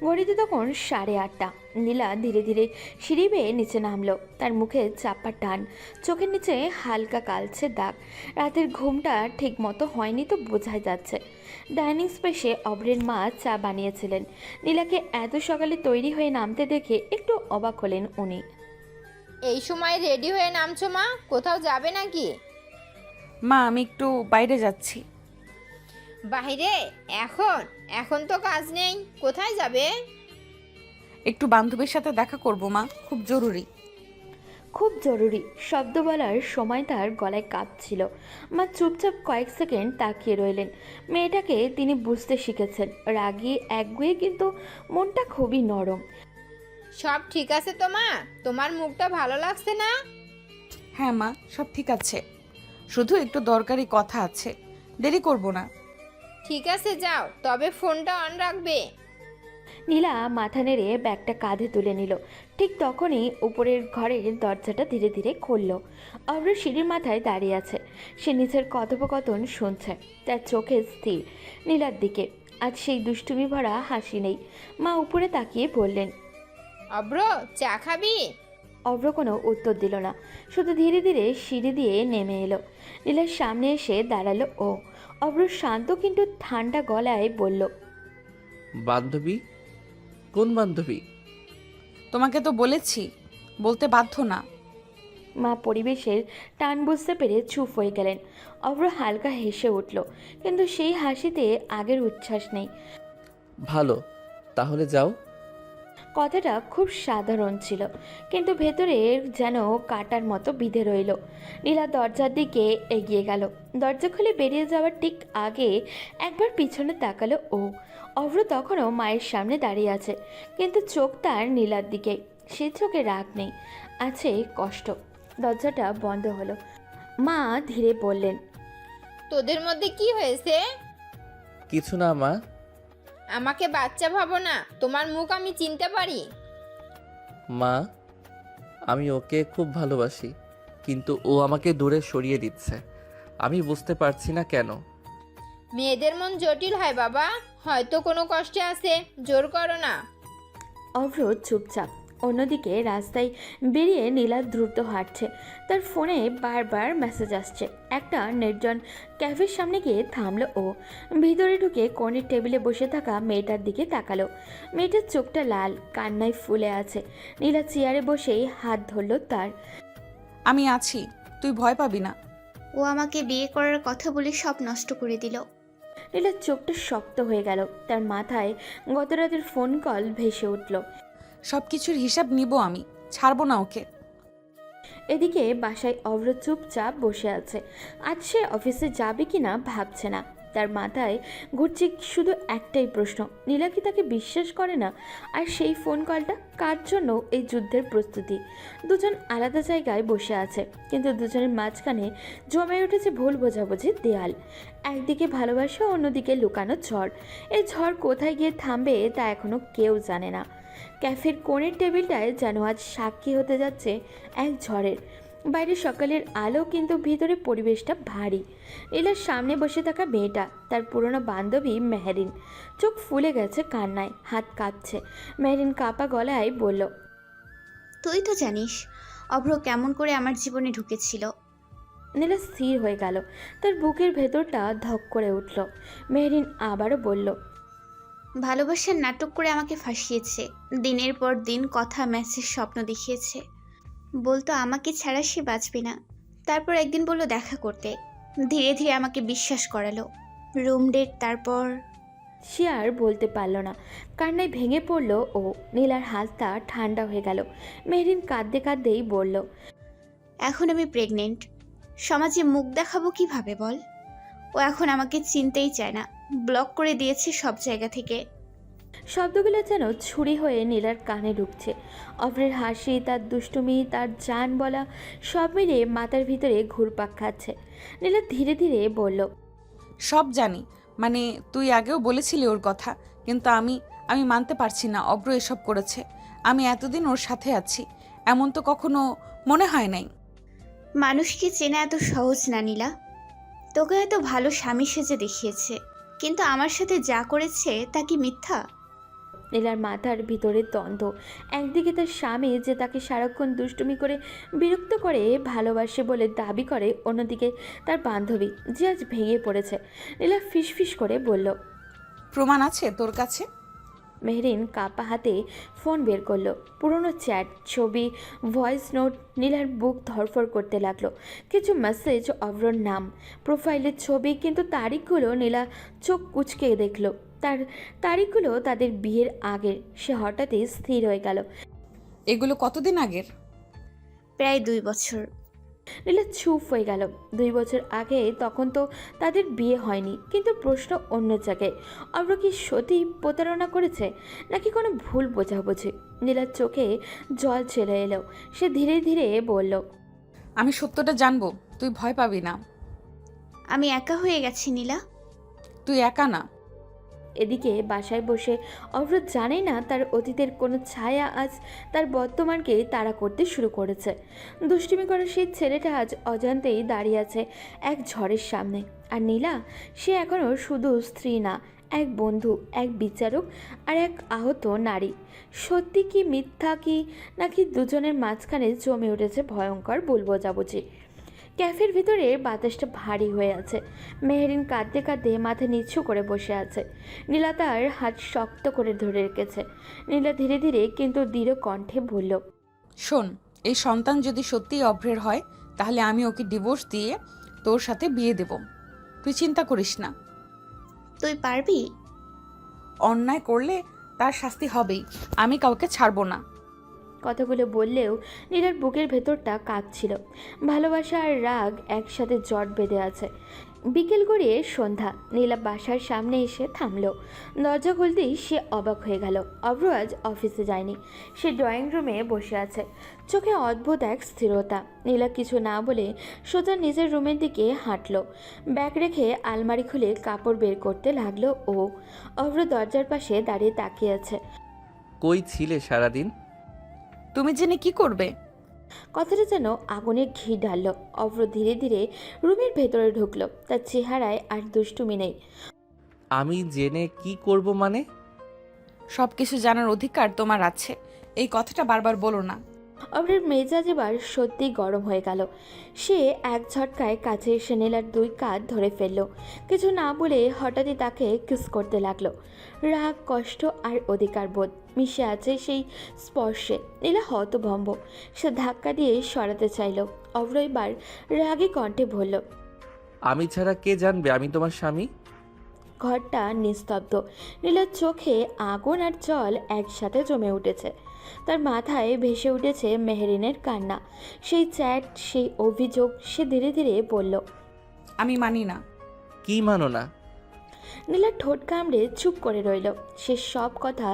ঘড়িতে তখন 8:30। নীলা ধীরে ধীরে সিঁড়ি বেয়ে নিচে নামলো। তার মুখে চাপা টান, চোখের নিচে হালকা কালচে দাগ। রাতের ঘুমটা ঠিক মতো হয়নি তো বোঝাই যাচ্ছে। ডাইনিং স্পেসে অভ্রের মা চা বানিয়েছিলেন। নীলাকে এত সকালে তৈরি হয়ে নামতে দেখে একটু অবাক হলেন উনি। এই সময় রেডি হয়ে নামছো মা? কোথাও যাবে নাকি? মা, আমি একটু বাইরে যাচ্ছি। বাইরে? এখন এখন তো কাজ নেই, কোথায় যাবে? একটু বান্ধবীর সাথে দেখা করব মা, খুব জরুরি। খুব জরুরি শব্দ বলার সময় তার গলায় কাঁপছিল। মা চুপচাপ কয়েক সেকেন্ড তাকিয়ে রইলেন। মেয়েটাকে তিনি বুঝতে শিখেছেন, রাগী একগুঁয়ে কিন্তু মনটা খুবই নরম। সব ঠিক আছে তো মা? তোমার মুখটা ভালো লাগছে না? হ্যাঁ মা, সব ঠিক আছে, শুধু একটু দরকারি কথা আছে, দেরি করব না। ঠিক আছে যাও, তবে ফোনটা অন রাখবে। নীলা মাথা নেড়ে ব্যাগটা কাঁধে তুলে নিল। ঠিক তখনই উপরের ঘরের দরজাটা ধীরে ধীরে খুলল। অভ্র সিঁড়ির মাথায় দাঁড়িয়ে আছে। সে নিচের কথোপকথন শুনছে, তার চোখে স্থির নীলার দিকে। আজ সেই দুষ্টুমি ভরা হাসি নেই। মা উপরে তাকিয়ে বললেন, অব্র, চা খাবি? অভ্র কোনো উত্তর দিল না, শুধু ধীরে ধীরে সিঁড়ি দিয়ে নেমে এলো। নীলার সামনে এসে দাঁড়ালো ও। অভ্র শান্ত কিন্তু ঠান্ডা গলায় বলল, বান্ধবী? কোন বান্ধবী? তোমাকে তো বলেছি, বলতে বাধ্য না। মা পরিবেশের টান বুঝতে পেরে চুপ হয়ে গেলেন। অভ্র হালকা হেসে উঠল, কিন্তু সেই হাসিতে আগের উচ্ছ্বাস নেই। ভালো, তাহলে যাও। কথাটা খুব সাধারণ ছিল, কিন্তু ভেতরে যেন কাটার মতো বিঁধে রইল। নীলা দরজার দিকে এগিয়ে গেল। দরজা খুলে বেরিয়ে যাওয়ার ঠিক আগে একবার পিছনে তাকালো ও। অভ্র তখনও মায়ের সামনে দাঁড়িয়ে আছে, কিন্তু চোখ তার নীলার দিকে। সে চোখে রাগ নেই, আছে কষ্ট। দরজাটা বন্ধ হলো। মা ধীরে বললেন, তোদের মধ্যে কি হয়েছে? কিছু না মা। আমাকে বাচ্চা ভাবো না, তোমার মুখ আমি চিনতে পারি। মা, আমি ওকে খুব ভালোবাসি, কিন্তু ও আমাকে দূরে সরিয়ে দিচ্ছে। আমি বুঝতে পারছি না কেন। মেয়েদের মন জটিল হয় বাবা, হয়তো কোনো কষ্টে আছে, জোর করো না। অভ্র চুপচাপ। অন্যদিকে রাস্তায় বেরিয়ে নীলা দ্রুত হাঁটছে। তার ফোনে বারবার মেসেজ আসছে। একটা নির্জন ক্যাফের সামনে গিয়ে থামলো ও। ভিতরে ঢুকে কোণের টেবিলে বসে থাকা মেয়েটার দিকে তাকালো। মেয়েটার চোখটা লাল, কান্নায় ফুলে আছে। নীলা চেয়ারে বসেই হাত ধরল তার। আমি আছি, তুই ভয় পাবি না। ও আমাকে বিয়ে করার কথা বলে সব নষ্ট করে দিল। নীলার চোখটা শক্ত হয়ে গেল। তার মাথায় গত রাতের ফোন কল ভেসে উঠল। সব কিছুর হিসাব নিব আমি, ছাড়বো না ওকে। এদিকে বাসায় অভ্র চুপচাপ বসে আছে। আজ সে অফিসে যাবে কিনা ভাবছে না। তার মাথায় ঘুরছে শুধু একটাই প্রশ্ন, নীলা কি তাকে বিশ্বাস করে না? আর সেই ফোন কলটা কার জন্য? এই যুদ্ধের প্রস্তুতি। দুজন আলাদা জায়গায় বসে আছে, কিন্তু দুজনের মাঝখানে জমে উঠেছে ভুল বোঝাবুঝির দেয়াল। একদিকে ভালোবাসা, অন্যদিকে লুকানো ঝড়। এই ঝড় কোথায় গিয়ে থামবে তা এখনো কেউ জানে না। ক্যাফের কোণের টেবিলটায় যেন আজ সাক্ষী হতে যাচ্ছে এক ঝড়ের। বাইরে সকালের আলো, কিন্তু ভিতরে পরিবেশটা ভারী। নীলার সামনে বসে থাকা মেয়েটা তার পুরনো বান্ধবী মেহরিন। চোখ ফুলে গেছে কান্নায়, হাত কাঁপছে। মেহরিন কাঁপা গলায় বলল, তুই তো জানিস অভ্র কেমন করে আমার জীবনে ঢুকেছিল। নীলা স্থির হয়ে গেল। তার বুকের ভেতরটা ধক করে উঠল। মেহরিন আবারও বলল, ভালোবাসার নাটক করে আমাকে ফাঁসিয়েছে। দিনের পর দিন কথা, ম্যাচের স্বপ্ন দেখিয়েছে। বলতো আমাকে ছাড়া সে বাঁচবে না। তারপর একদিন বলল দেখা করতে। ধীরে ধীরে আমাকে বিশ্বাস করালো। রুম ডেট, তারপর সে আর বলতে পারল না। কান্নায় ভেঙে পড়ল ও। নীলার হাতটা ঠান্ডা হয়ে গেল। মেহরিন কাঁদতে কাঁদতেই বলল, এখন আমি প্রেগনেন্ট। সমাজে মুখ দেখাবো কিভাবে বল? ও এখন আমাকে চিনতেই চায় না, ব্লক করে দিয়েছে সব জায়গা থেকে। শব্দগুলো যেন ছুরি হয়ে নীলার কানে ঢুকছে। অভ্রের হাসি, তার দুষ্টুমি, তার জান বলা সব মিলিয়ে মাথার ভিতরে ঘুরপাক খাচ্ছে। নীলা ধীরে ধীরে বলল, সব জানি, মানে তুই আগেও বলেছিলি ওর কথা, কিন্তু আমি মানতে পারছি না অব্র এসব করেছে। আমি এতদিন ওর সাথে আছি, এমন তো কখনো মনে হয় নাই। মানুষকে চেনা এত সহজ না নীলা। তোকে এত ভালো স্বামী সেজে দেখিয়েছে, কিন্তু আমার সাথে যা করেছে তা কি মিথ্যা? নীলার মাথার ভিতরে দ্বন্দ্ব। একদিকে তার স্বামী যে তাকে সারাক্ষণ দুষ্টুমি করে বিরক্ত করে, ভালোবাসে বলে দাবি করে, অন্যদিকে তার বান্ধবী যে আজ ভেঙে পড়েছে। নীলা ফিসফিস করে বলল, প্রমাণ আছে তোর কাছে? মেহরিন কাপা হাতে ফোন বের করলো। পুরনো চ্যাট, ছবি, ভয়েস নোট। নীলার বুক ধরফর করতে লাগলো। কিছু মেসেজ, অভ্রর নাম, প্রোফাইলের ছবি, কিন্তু তারিখগুলো নীলা চোখ কুচকে দেখলো। তার তারিখগুলো তাদের বিয়ের আগের। সে হঠাৎই স্থির হয়ে গেল। এগুলো কতদিন আগের? প্রায় 2 বছর। নীলা চুপ হয়ে গেল। 2 বছর আগে তখন তো তাদের বিয়ে হয়নি, কিন্তু প্রশ্ন অন্য জায়গায়। অব্র কি সত্যি প্রতারণা করেছে, নাকি কোনো ভুল বোঝাবুঝি? নীলার চোখে জল চলে এলো। সে ধীরে ধীরে বলল, আমি সত্যটা জানবো, তুই ভয় পাবি না। আমি একা হয়ে গেছি নীলা। তুই একা না। এদিকে বাসায় বসে অভ্র জানে না তার অতীতের কোনো ছায়া আজ তার বর্তমানকে তাড়া করতে শুরু করেছে। দুষ্টুমি করা সেই ছেলেটা আজ অজান্তেই দাঁড়িয়ে আছে এক ঝড়ের সামনে। আর নীলা, সে এখনও শুধু স্ত্রী না, এক বন্ধু, এক বিচারক আর এক আহত নারী। সত্যি কি মিথ্যা কি, নাকি দুজনের মাঝখানে জমে উঠেছে ভয়ঙ্কর ভুল বোঝাবুঝি। ক্যাফের ভিতরে বাতাসটা ভারী হয়ে আছে। মেহেরিন কাঁদতে কাঁদতে মাথা নিচু করে বসে আছে। নীলা তার হাত শক্ত করে ধরে রেখেছে। নীলা ধীরে ধীরে কিন্তু দৃঢ় কণ্ঠে বলল, শোন, এই সন্তান যদি সত্যিই অভ্রের হয়, তাহলে আমি ওকে ডিভোর্স দিয়ে তোর সাথে বিয়ে দেব। তুই চিন্তা করিস না। তুই পারবি? অন্যায় করলে তার শাস্তি হবেই। আমি কাউকে ছাড়বো না। কথাগুলো বললেও নীলার বুকের ভেতরটা কাঁপছিল। ভালোবাসা আর রাগ একসাথে জট বেঁধে আছে। বিকেল গড়িয়ে সন্ধ্যা। নীলা বাসার সামনে এসে থামলো। দরজা খুলতেই সে অবাক হয়ে গেল। অভ্র আজ অফিসে যায়নি। সে ড্রয়িং রুমে বসে আছে, চোখে অদ্ভুত এক স্থিরতা। নীলা কিছু না বলে সোজা নিজের রুমের দিকে হাঁটলো। ব্যাগ রেখে আলমারি খুলে কাপড় বের করতে লাগলো ও। অভ্র দরজার পাশে দাঁড়িয়ে তাকিয়ে আছে। কই ছিলে সারাদিন? তুমি জেনে কি করবে? কথাটা যেন আগুনে ঘি ঢালল। অভ্র ধীরে ধীরে রুমের ভেতরে ঢুকলো। তার চেহারায় আর দুষ্টুমি নেই। আমি জেনে কি করব মানে? সব কিছু জানার অধিকার তোমার আছে। এই কথাটা বারবার বলো না। অভ্রের মেজাজ এবার সত্যিই গরম হয়ে গেল। সে এক ঝটকায় কাছে এসে নীলার 2 কাঁধ ধরে ফেলল। কিছু না বলে হঠাৎই তাকে কিস করতে লাগলো। রাগ, কষ্ট আর অধিকার বোধ মিশে আছে সেই স্পর্শে। নীলা হতভম্ব। সে ধাক্কা দিয়ে সরাতে চাইল। অভ্র এবার রাগী কণ্ঠে বলল, আমি ছাড়া কে জানবে আমি তোমার স্বামী? ঘরটা নিস্তব্ধ। নীলার চোখে আগুন আর জল একসাথে জমে উঠেছে। তার মাথায় ভেসে উঠেছে মেহেরিনের কান্না, সেই চ্যাট, সেই অভিযোগ। সে ধীরে ধীরে বলল, আমি মানি না। কি মানো না? নীলা ঠোঁট কামড়ে চুপ করে রইল। সে সব কথা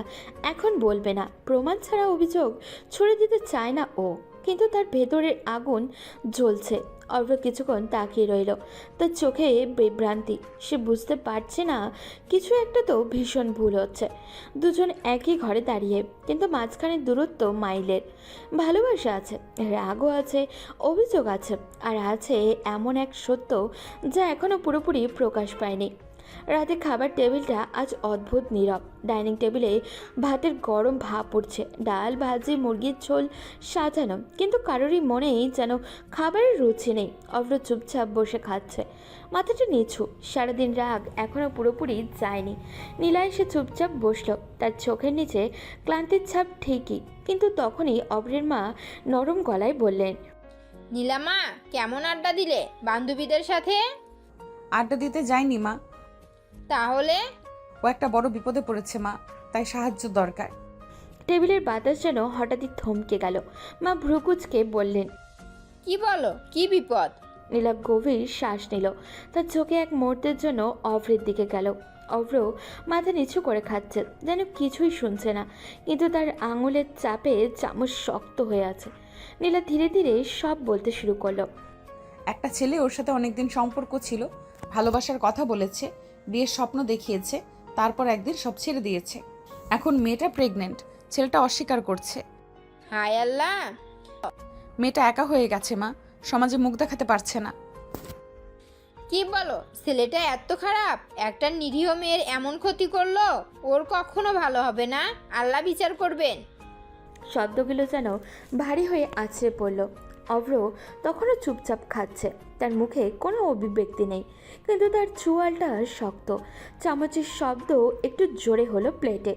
এখন বলবে না। প্রমাণ ছাড়া অভিযোগ ছুড়ে দিতে চায় না ও, কিন্তু তার ভেতরের আগুন জ্বলছে। অর্ভ কিছুক্ষণ তাকিয়ে রইল। তার চোখে বিভ্রান্তি। সে বুঝতে পারছে না, কিছু একটা তো ভীষণ ভুল হচ্ছে। দুজন একই ঘরে দাঁড়িয়ে, কিন্তু মাঝখানে দূরত্ব মাইলের। ভালোবাসা আছে, রাগও আছে, অভিযোগ আছে, আর আছে এমন এক সত্য যা এখনও পুরোপুরি প্রকাশ পায়নি। রাতে খাবার টেবিলটা আজ অদ্ভুত নীরব। ডাইনিং টেবিলে ভাতের গরম ভাপ উঠছে, ডাল, ভাজি, মুরগির ঝোল সাজানো, কিন্তু কারোরই মনেই যেন খাবারের রুচি নেই। অভ্র চুপচাপ বসে খাচ্ছে, মাথাটা নিচু। সারাদিন রাগ এখনও পুরোপুরি যায়নি। নীলা এসে চুপচাপ বসল। তার চোখের নিচে ক্লান্তির ছাপ ঠিকই, কিন্তু তখনই অভ্রের মা নরম গলায় বললেন, নীলামা, কেমন আড্ডা দিলে বান্ধবীদের সাথে? আড্ডা দিতে যাইনি মা। তাহলে? ও একটা বড় বিপদে পড়েছে মা, তাই সাহায্য দরকার। টেবিলের বাতাস যেন হঠাৎই থমকে গেল। মা ভ্রুকুচকে বললেন, কি বলো, কি বিপদ? নীলা গভীর শ্বাস নিল। তার চোখে এক মুহূর্তের জন্য অভ্রের দিকে গেল। অভ্র মাথা নিচু করে খাচ্ছে, যেন কিছুই শুনছে না, কিন্তু তার আঙুলের চাপে চামচ শক্ত হয়ে আছে। নীলা ধীরে ধীরে সব বলতে শুরু করলো। একটা ছেলে ওর সাথে অনেকদিন সম্পর্ক ছিল, ভালোবাসার কথা বলেছে, বিয়ের স্বপ্ন দেখিয়েছে, তারপর একদিন সব ছেড়ে দিয়েছে। এখন মেয়েটা প্রেগনেন্ট, ছেলেটা অস্বীকার করছে। হায় আল্লাহ! মেয়েটা একা হয়ে গেছে মা, সমাজে মুখ দেখাতে পারছে না। কি বলো, ছেলেটা এত খারাপ? একটা নিরীহ মেয়ের এমন ক্ষতি করলো? ওর কখনো ভালো হবে না, আল্লাহ বিচার করবেন। শব্দগুলো যেন ভারী হয়ে আছড়ে পড়ল। অভ্র তখনও চুপচাপ খাচ্ছে। তার মুখে কোনো অভিব্যক্তি নেই, কিন্তু তার চুয়ালটা শক্ত। চামচের শব্দ একটু জোরে হলো প্লেটে।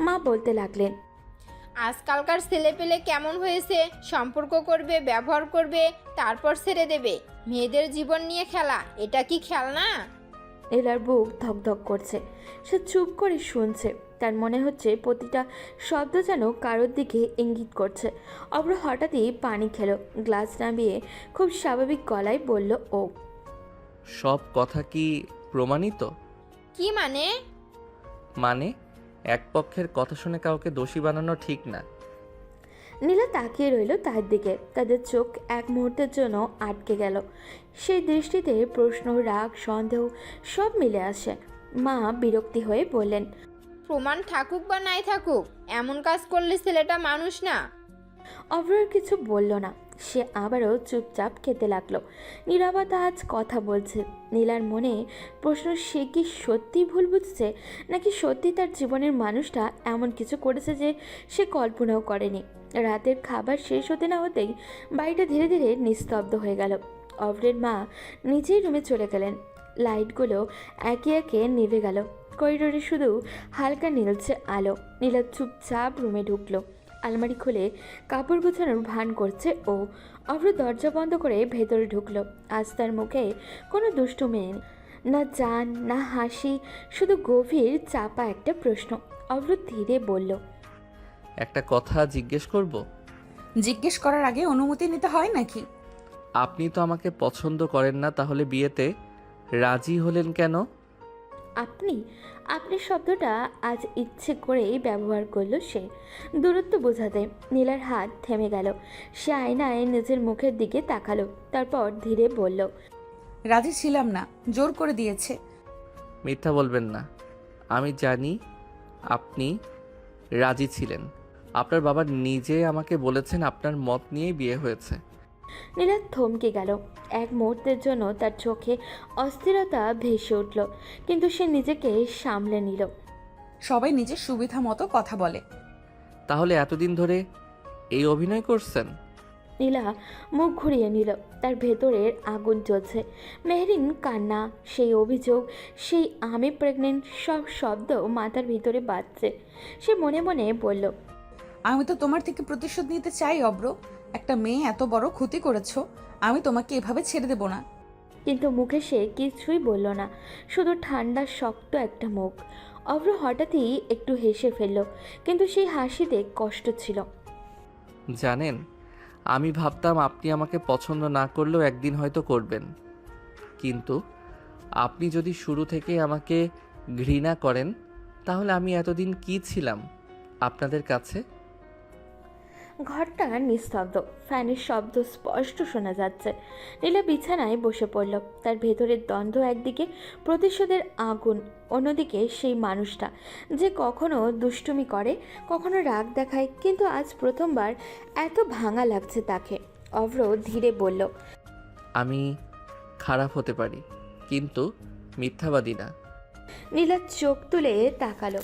মা বলতে লাগলেন, আজকালকার ছেলে পেলে কেমন হয়েছে, সম্পর্ক করবে, ব্যবহার করবে, তারপর ছেড়ে দেবে। মেয়েদের জীবন নিয়ে খেলা, এটা কি খেলনা? নীলার বুক ধকধক করছে। সে চুপ করে শুনছে। তার মনে হচ্ছে প্রতিটা শব্দ যেন কারোর দিকে ইঙ্গিত করছে। অভ্র হঠাৎই পানি খেলো। গ্লাস নামিয়ে খুব স্বাভাবিক গলায় বলল, ও সব কথা কি প্রমাণিত? কি মানে? মানে এক পক্ষের কথা শুনে কাউকে দোষী বানানো ঠিক না। নীলা তাকিয়ে রইল তার দিকে। তাদের চোখ এক মুহূর্তের জন্য আটকে গেল। সেই দৃষ্টিতে প্রশ্ন, রাগ, সন্দেহ সব মিলে আসে। মা বিরক্তি হয়ে বললেন, প্রমাণ থাকুক বা নাই থাকুক, এমন কাজ করলে ছেলেটা মানুষ না। অভ্র কিছু বলল না। সে আবারও চুপচাপ খেতে লাগলো। নীরবতা আজ কথা বলছে। নীলার মনে প্রশ্ন, সে কি সত্যি ভুল বুঝছে, নাকি সত্যি তার জীবনের মানুষটা এমন কিছু করেছে যে সে কল্পনাও করেনি। রাতের খাবার শেষ হতে না হতেই বাড়িটা ধীরে ধীরে নিস্তব্ধ হয়ে গেল। অভ্রের মা নিজেই রুমে চলে গেলেন। লাইটগুলো একে একে নিভে গেল। করিডোরে শুধু হালকা নীলছে আলো। নীলা চুপচাপ রুমে ঢুকলো। আলমারি খুলে কাপড় গোছানোর ভান করছে ও। অভ্র দরজা বন্ধ করে ভেতরে ঢুকলো। আজ তার মুখে কোনো দুষ্টুমি নেই, না জান না হাসি, শুধু গভীর চাপা একটা প্রশ্ন। অভ্র ধীরে বলল, একটা কথা জিজ্ঞেস করব? জিজ্ঞেস করার আগে অনুমতি নিতে হয় নাকি? আপনি তো আমাকে পছন্দ করেন না, তাহলে বিয়েতে রাজি হলেন কেন? আপনি আপনি শব্দটা আজ ইচ্ছে করেই ব্যবহার করলো সে, দূরত্ব বোঝাতে। নীলার হাত থেমে গেল। সে আয়নায় নিজের মুখের দিকে তাকালো। তারপর ধীরে বলল, রাজি ছিলাম না, জোর করে দিয়েছে। মিথ্যা বলবেন না। আমি জানি আপনি রাজি ছিলেন। আপনার বাবা নিজে আমাকে বলেছেন আপনার মত নিয়েই বিয়ে হয়েছে। নীলা থমকে গেল। এক মুহূর্তের জন্য তার চোখে অস্থিরতা ভেসে উঠল, কিন্তু সে নিজেকে সামলে নিল। সবাই নিজের সুবিধা মতো কথা বলে। তাহলে এতদিন ধরে এই অভিনয় করছেন? নীলা মুখ ঘুরিয়ে নিল। তার ভেতরের আগুন জ্বলছে। মেহরিন কান্না, সেই অভিযোগ, সেই আমি প্রেগনেন্ট, সব শব্দ মাথার ভিতরে বাজছে। সে মনে মনে বলল, আমি তো তোমার থেকে প্রতিশোধ নিতে চাই অব্র। একটা মেয়ে এত বড় ক্ষতি করেছো, আমি তোমাকে এভাবে ছেড়ে দেব না। কিন্তু মুখে সে কিছুই বলল না, শুধু ঠান্ডা শক্ত একটা মুখ। অভ্র হঠাৎই একটু হেসে ফেলল, কিন্তু সেই হাসিতে কষ্ট ছিল। জানেন, আমি ভাবতাম আপনি আমাকে পছন্দ না করলেও একদিন হয়তো করবেন, কিন্তু আপনি যদি শুরু থেকে আমাকে ঘৃণা করেন, তাহলে আমি এতদিন কি ছিলাম আপনাদের কাছে? ঘরটা নিস্তব্ধ। ফ্যানের শব্দ স্পষ্ট শোনা যাচ্ছে। নীলা বিছানায় বসে পড়ল। তার ভেতরের দ্বন্দ্ব, একদিকে প্রতিশোধের আগুন, অন্যদিকে সেই মানুষটা যে কখনো দুষ্টুমি করে, কখনো রাগ দেখায়, কিন্তু আজ প্রথমবার এত ভাঙা লাগছে তাকে। অভ্র ধীরে বলল, আমি খারাপ হতে পারি, কিন্তু মিথ্যাবাদী না। নীলা চোখ তুলে তাকালো।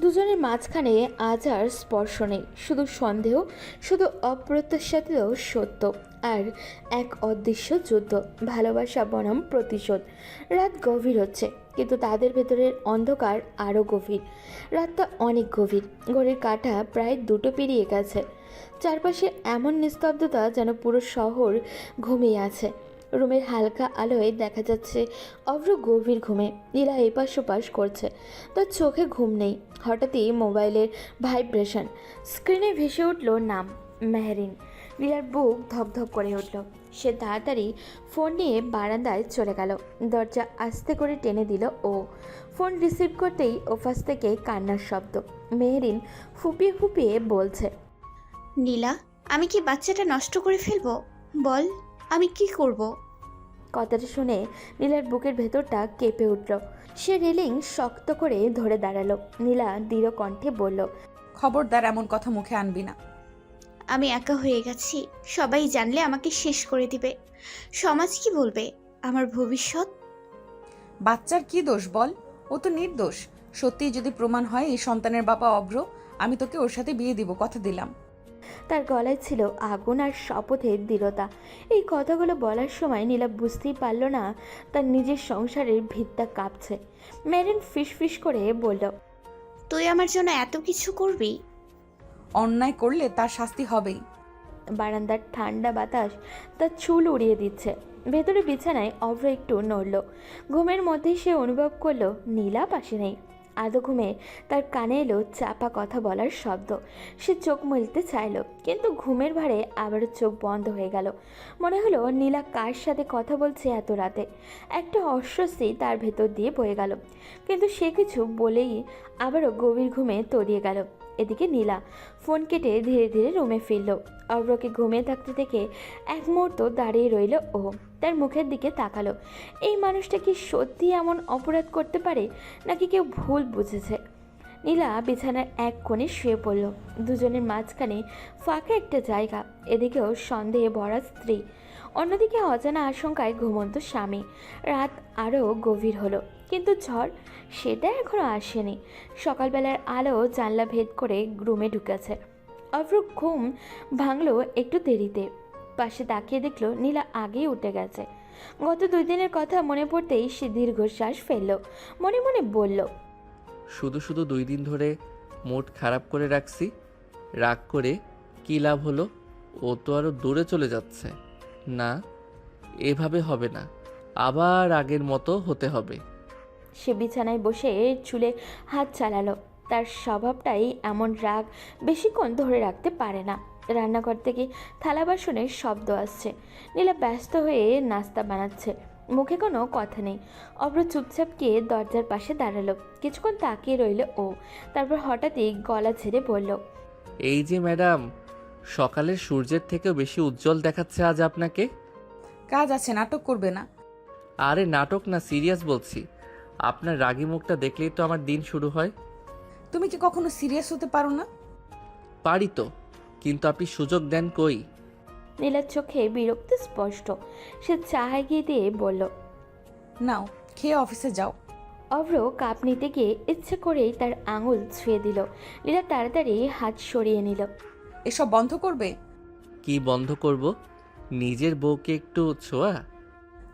দুজনের মাঝখানে আজ আর স্পর্শ নেই, শুধু সন্দেহ, শুধু অপ্রত্যাশিত সত্য, আর এক অদৃশ্য যুদ্ধ, ভালোবাসা বনাম প্রতিশোধ। রাত গভীর হচ্ছে, কিন্তু তাদের ভেতরের অন্ধকার আরও গভীর। রাতটা অনেক গভীর। ঘড়ির কাঁটা প্রায় 2টো পেরিয়ে গেছে। চারপাশে এমন নিস্তব্ধতা যেন পুরো শহর ঘুমিয়ে আছে। রুমের হালকা আলোয় দেখা যাচ্ছে অভ্র গভীর ঘুমে। নীলা এপাশ ওপাশ করছে, তার চোখে ঘুম নেই। হঠাৎই মোবাইলের ভাইব্রেশন। স্ক্রিনে ভেসে উঠল নাম, মেহরিন। নীলার বুক ধকধক করে উঠল। সে তাড়াতাড়ি ফোন নিয়ে বারান্দায় চলে গেল। দরজা আস্তে করে টেনে দিল ও। ফোন রিসিভ করতেই ওপাশ থেকে কান্নার শব্দ। মেহরিন ফুপিয়ে ফুপিয়ে বলছে, নীলা, আমি কি বাচ্চাটা নষ্ট করে ফেলবো? বল, আমি কি করব? কথাটা শুনে নীলার বুকের ভেতরটা কেঁপে উঠল। সে রেলিং শক্ত করে ধরে দাঁড়ালো। নীলা দৃঢ় কণ্ঠে বলল, খবরদার এমন কথা মুখে আনবি না। আমি একা হয়ে গেছি। সবাই জানলে আমাকে শেষ করে দিবে। সমাজ কি বলবে? আমার ভবিষ্যৎ। বাচ্চার কি দোষ বল? ও তো নির্দোষ। সত্যিই যদি প্রমাণ হয় এই সন্তানের বাবা অভ্র, আমি তোকে ওর সাথে বিয়ে দিব, কথা দিলাম। তার গলায় ছিল আগুন আর শপথের দৃঢ়তা। এই কথাগুলো বলার সময় নীলা বুঝতেই পারল না তার নিজের সংসারের ভিতটা কাঁপছে। মেরিন ফিস করে বলল, তুই আমার জন্য এত কিছু করবি? অন্যায় করলে তার শাস্তি হবেই। বারান্দার ঠান্ডা বাতাস তার চুল উড়িয়ে দিচ্ছে। ভেতরে বিছানায় অভ্র একটু নড়ল। ঘুমের মধ্যেই সে অনুভব করলো নীলা পাশে নেই। আধো ঘুমে তার কানে এলো চাপা কথা বলার শব্দ। সে চোখ মেলতে চাইল, কিন্তু ঘুমের ভারে আবারও চোখ বন্ধ হয়ে গেল। মনে হলো নীলা কার সাথে কথা বলছে এত রাতে। একটা অস্বস্তি তার ভেতর দিয়ে বয়ে গেল, কিন্তু সে কিছু বলেই আবারও গভীর ঘুমে তলিয়ে গেল। এদিকে নীলা ফোন কেটে ধীরে ধীরে রুমে ফিরল। অভ্রকে ঘুমিয়ে থাকতে থেকে এক মুহূর্ত দাঁড়িয়ে রইল ও। তার মুখের দিকে তাকালো। এই মানুষটা কি সত্যি এমন অপরাধ করতে পারে, নাকি কেউ ভুল বুঝেছে? নীলা বিছানার এক কোণে শুয়ে পড়ল। দুজনের মাঝখানে ফাঁকা একটা জায়গা। এদিকেও সন্দেহে ভরা স্ত্রী, অন্যদিকে অজানা আশঙ্কায় ঘুমন্ত স্বামী। রাত আরও গভীর হলো, কিন্তু ঝড় সেটা এখনও আসেনি। সকালবেলার আলো জানলা ভেদ করে রুমে ঢুকেছে। অভ্র ঘুম ভাঙলো একটু দেরিতে। পাশে তাকিয়ে দেখলো নীলা আগেই উঠে গেছে। গত 2 দিনের কথা মনে পড়তেই সে দীর্ঘশ্বাস ফেলল। মনে মনে বলল, শুধু শুধু 2 দিন ধরে মুড খারাপ করে রাখছি। রাগ করে কী লাভ হলো? ও তো আরও দূরে চলে যাচ্ছে। না, এভাবে হবে না, আবার আগের মতো হতে হবে। সে বিছানায় বসে চুলে হাত চালালো। তার স্বভাবটাই এমন, রাগ বেশিক্ষণ ধরে রাখতে পারে না। রান্নাঘর থেকে থালা বাসনের শব্দ আসছে। নীলা ব্যস্ত হয়ে নাস্তা বানাচ্ছে, মুখে কোনো কথা নেই। অভ্র চুপচাপ গিয়ে দরজার পাশে দাঁড়ালো। কিছুক্ষণ তাকিয়ে রইল ও। তারপর হঠাৎই গলা ছেড়ে বলল, এই যে ম্যাডাম, সকালের সূর্যের থেকেও বেশি উজ্জ্বল দেখাচ্ছে আজ আপনাকে। কাজ আছে, নাটক করবে না। আরে নাটক না, সিরিয়াস বলছি। আপনার রাগী মুখটা দেখলেই তো আমার দিন শুরু হয়। তুমি কি কখনো সিরিয়াস হতে পারো না? পারি তো, কিন্তু আপনি সুযোগ দেন কই? নীলার চোখে বিরক্তি স্পষ্ট। সে চা এগিয়ে দিয়ে বলল, নাও, খেয়ে অফিসে যাও। অভ্র কাপ নিতে গিয়ে ইচ্ছে করেই তার আঙুল ছুঁয়ে দিল। নীলা তাড়াতাড়ি হাত সরিয়ে নিল। এসব বন্ধ করবে। কি বন্ধ করব? নিজের বউকে একটু ছোঁয়া।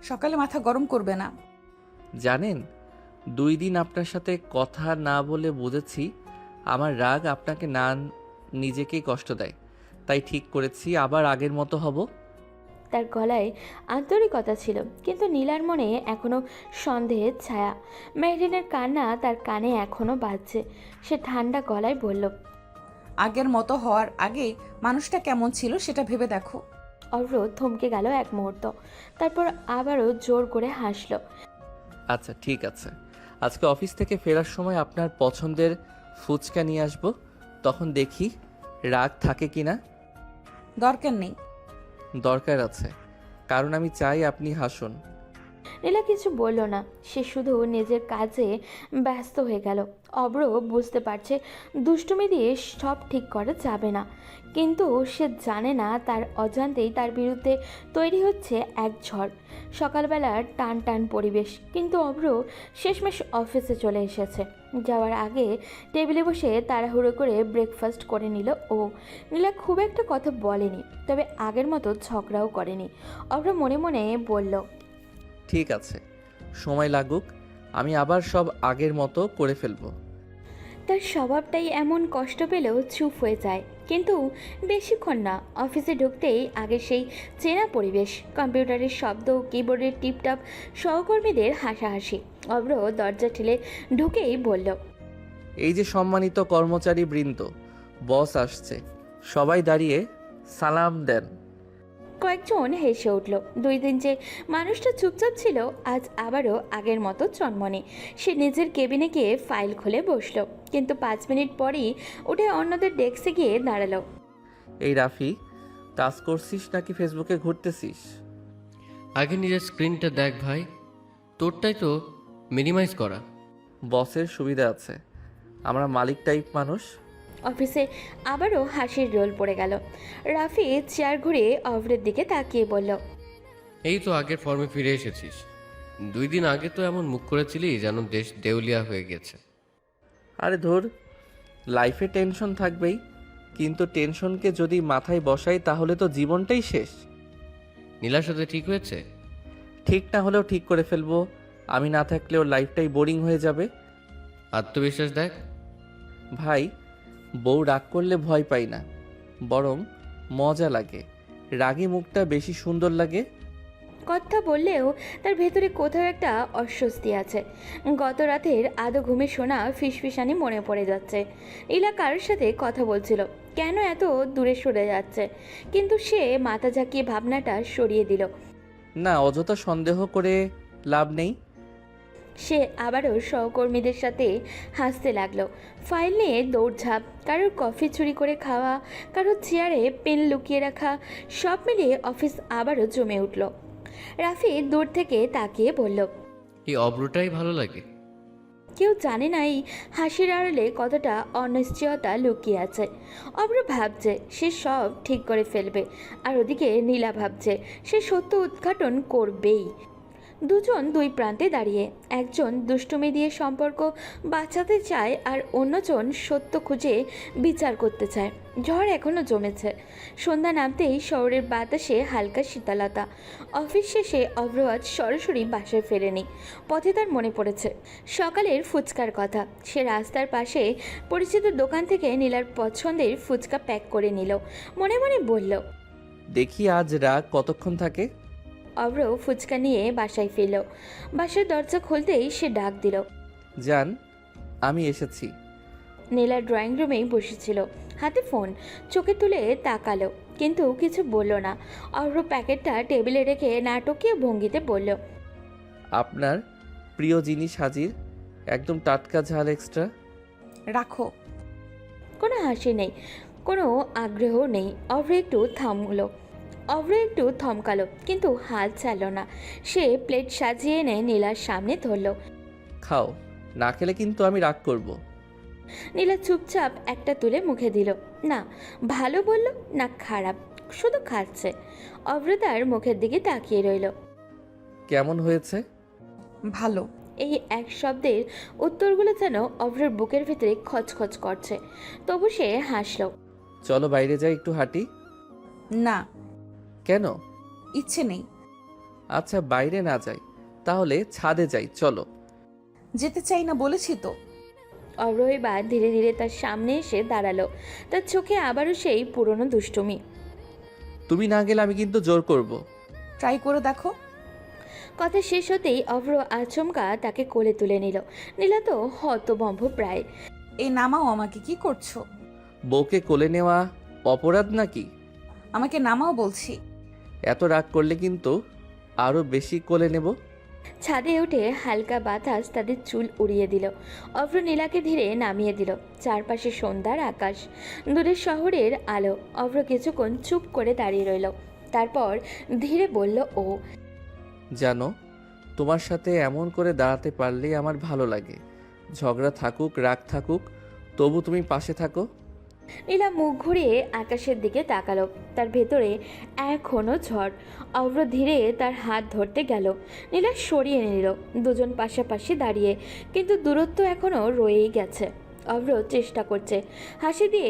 সকালে মাথা গরম করবে না। জানেন, 2 দিন আপনার সাথে কথা না বলে বুঝেছি আমার রাগ আপনাকে না নিজেকেই কষ্ট দেয়। তাই ঠিক করেছি আবার আগের মতো হব। তার গলায় আন্তরিকতা ছিল, কিন্তু নীলার মনে এখনো সন্দেহের ছায়া। মেহরিনের কান্না তার কানে এখনো বাজছে। সে ঠান্ডা গলায় বলল, আগের মতো হওয়ার আগে মানুষটা কেমন ছিল সেটা ভেবে দেখো। অভ্র থমকে গেল এক মুহূর্ত, তারপর আবারও জোর করে হাসল। আচ্ছা ঠিক আছে, আজকে অফিস থেকে ফেরার সময় আপনার পছন্দের ফুচকা নিয়ে আসব, তখন দেখি রাগ থাকে কি না। দরকার নেই। দরকার আছে, কারণ আমি চাই আপনি হাসুন। নীলা কিছু বলল না, সে শুধু নিজের কাজে ব্যস্ত হয়ে গেল। অভ্র বুঝতে পারছে দুষ্টুমি দিয়ে সব ঠিক করা যাবে না, কিন্তু সে জানে না তার অজান্তেই তার বিরুদ্ধে তৈরি হচ্ছে এক ঝড়। সকালবেলার টান টান পরিবেশ, কিন্তু অভ্র শেষমেশ অফিসে চলে এসেছে। যাওয়ার আগে টেবিলে বসে তাড়াহুড়ো করে ব্রেকফাস্ট করে নিল ও। নীলা খুব একটা কথা বলেনি, তবে আগের মতো ঝগড়াও করেনি। অভ্র মনে মনে বলল, ঠিক আছে, সময় লাগুক, আমি আবার সব আগের মতো করে ফেলবো। তার স্বভাবটাই এমন, কষ্ট পেলেও চুপ হয়ে যায়, কিন্তু বেশিক্ষণ না। অফিসে ঢুকতেই আগে সেই চেনা পরিবেশ, কম্পিউটারের শব্দ, কিবোর্ডের টিপটপ, সহকর্মীদের হাসাহাসি। অভ্র দরজা ঠেলে ঢুকেই বলল, এই যে সম্মানিত কর্মচারী বৃন্দ, বস আসছে, সবাই দাঁড়িয়ে সালাম দেন। কয়েকজন হেসে উঠল। 2 দিন যে মানুষটা চুপচাপ ছিল, আজ আবারও আগের মতো চনমনে। সে নিজের কেবিনে গিয়ে ফাইল খুলে বসলো, কিন্তু 5 মিনিট পরই উঠে অন্যদের ডেস্কে গিয়ে দাঁড়ালো। এই রাফি, টাচ করছিস নাকি ফেসবুকে ঘুরতেছিস? আগে নিজের স্ক্রিনটা দেখ ভাই, তোরটাই তো মিনিমাইজ করা। বসের সুবিধা আছে, আমরা মালিক টাইপ মানুষ। অফিসে আবারও হাসির রোল পড়ে গেল। রাফি চেয়ার ঘুরে অভ্রের দিকে তাকিয়ে বলল, এই তো আগের ফর্মে ফিরে এসেছিস। 2 দিন আগে তো এমন মুখ করেছিলি যেন দেশ দেউলিয়া হয়ে গেছে। আরে ধর, লাইফে টেনশন থাকবেই, কিন্তু টেনশনকে যদি মাথায় বসাই তাহলে তো জীবনটাই শেষ। নীলার সাথে ঠিক হয়েছে? ঠিক না হলেও ঠিক করে ফেলবো। আমি না থাকলেও লাইফটাই বোরিং হয়ে যাবে। আত্মবিশ্বাস দেখ ভাই, বউ রাগ করলে ভয় পাই না, বরং মজা লাগে, রাগী মুখটা বেশি সুন্দর লাগে। কথা বললেও তার ভেতরে কোথাও একটা অস্বস্তি আছে। গত রাতের আদো ঘুমে শোনা ফিসফিসানি মনে পড়ে যাচ্ছে। নীলা কারোর সাথে কথা বলছিল, কেন এত দূরে সরে যাচ্ছে, কিন্তু সে মাথা ঝাঁকিয়ে ভাবনাটা সরিয়ে দিল। না, অযথা সন্দেহ করে লাভ নেই। সে আবারও সহকর্মীদের সাথে হাসতে লাগলো। ফাইল নিয়ে দৌড়ঝাঁপ, কারোর কফি চুরি করে খাওয়া, কারোর চেয়ারে পেন লুকিয়ে রাখা, সব মিলিয়ে অফিস আবারও জমে উঠল। রাফি দূর থেকে তাকিয়ে বলল, এই অব্রটাই ভালো লাগে। কেউ জানে না এই হাসির আড়ালে কতটা অনিশ্চয়তা লুকিয়ে আছে। অব্র ভাবছে সে সব ঠিক করে ফেলবে, আর ওদিকে নীলা ভাবছে সে সত্য উদ্ঘাটন করবেই। দুজন দুই প্রান্তে দাঁড়িয়ে, একজন দুষ্টুমি দিয়ে সম্পর্ক বাঁচাতে চায় আর অন্যজন সত্য খুঁজে বিচার করতে চায়। ঝড় এখনও জমেছে। সন্ধ্যা নামতেই শহরের বাতাসে হালকা শীতলতা। অফিস শেষে অভ্র আজ সরাসরি বাসায় ফেরেনি। পথে তার মনে পড়েছে সকালের ফুচকার কথা। সে রাস্তার পাশে পরিচিত দোকান থেকে নীলার পছন্দের ফুচকা প্যাক করে নিল। মনে মনে বলল, দেখি আজ রাগ কতক্ষণ থাকে। অভ্র ফুচকা নিয়ে বাসায় ফিরল। বাসার দরজা খুলতেই সে ডাক দিল, জান, আমি এসেছি। নীলা ড্রয়িং রুমেই বসেছিল, হাতে ফোন। চোখে তুলে তাকালো, কিন্তু কিছু বলল না। অভ্র প্যাকেটটা টেবিলে রেখে নাটকীয় ভঙ্গিতে বলল, আপনার প্রিয় জিনিস হাজির, একদম টাটকা ঝাল এক্সট্রা। রাখো। কোনো হাসি নেই, কোনো আগ্রহ নেই। অভ্র একটু থমকালো, কিন্তু হাল ছাড়ল না। সে প্লেট সাজিয়ে এনে নীলার সামনে ধরল। খাও, না খেলে কিন্তু আমি রাগ করব। নীলা চুপচাপ একটা তুলে মুখে দিল। না ভালো বলল না খারাপ, শুধু খাচ্ছে। অভ্র তার মুখের দিকে তাকিয়ে রইল। কেমন হয়েছে? ভালো। এই এক শব্দের উত্তরগুলো যেন অভ্রের বুকের ভেতরে খচখচ করছে। তবু সে হাসল। চলো বাইরে যাই, একটু হাঁটি। না, কেন? ইচ্ছে নেই। আচ্ছা, বাইরে না যাই, তাহলে ছাদে যাই, চলো। যেতে চাই না বলেছি তো। অভ্র এবার ধীরে ধীরে তার সামনে এসে দাঁড়ালো। তার চোখে আবারও সেই পুরনো দুষ্টুমি। তুমি না গেলে আমি কিন্তু জোর করব। ট্রাই করে দেখো। কথা শেষ হতেই অভ্র আচমকা তাকে কোলে তুলে নিল। নীলা তো হতভম্ব প্রায়। এই নামাও আমাকে, কি করছো? বউকে কোলে নেওয়া অপরাধ নাকি? আমাকে নামাও বলছি। এত রাগ করলে কিন্তু আরো বেশি কোলে নেব। ছাদে উঠে হালকা বাতাস তাদের চুল উড়িয়ে দিল। অভ্র নীলাকে ধীরে নামিয়ে দিল। চারপাশে সন্ধ্যার আকাশ, দূরের শহরের আলো। অভ্র কিছুক্ষণ চুপ করে দাঁড়িয়ে রইল, তারপর ধীরে বলল, ও জানো, তোমার সাথে এমন করে দাঁড়াতে পারলেই আমার ভালো লাগে। ঝগড়া থাকুক, রাগ থাকুক, তবু তুমি পাশে থাকো। নীলা মুখ ঘুরিয়ে আকাশের দিকে তাকালো। তার ভেতরে এখনো ঝড়। অভ্র ধীরে তার হাত ধরতে গেল। নীলা সরিয়ে নিল। দুজন পাশাপাশি দাঁড়িয়ে, কিন্তু দূরত্ব এখনো রয়েই গেছে। অভ্র চেষ্টা করছে হাসি দিয়ে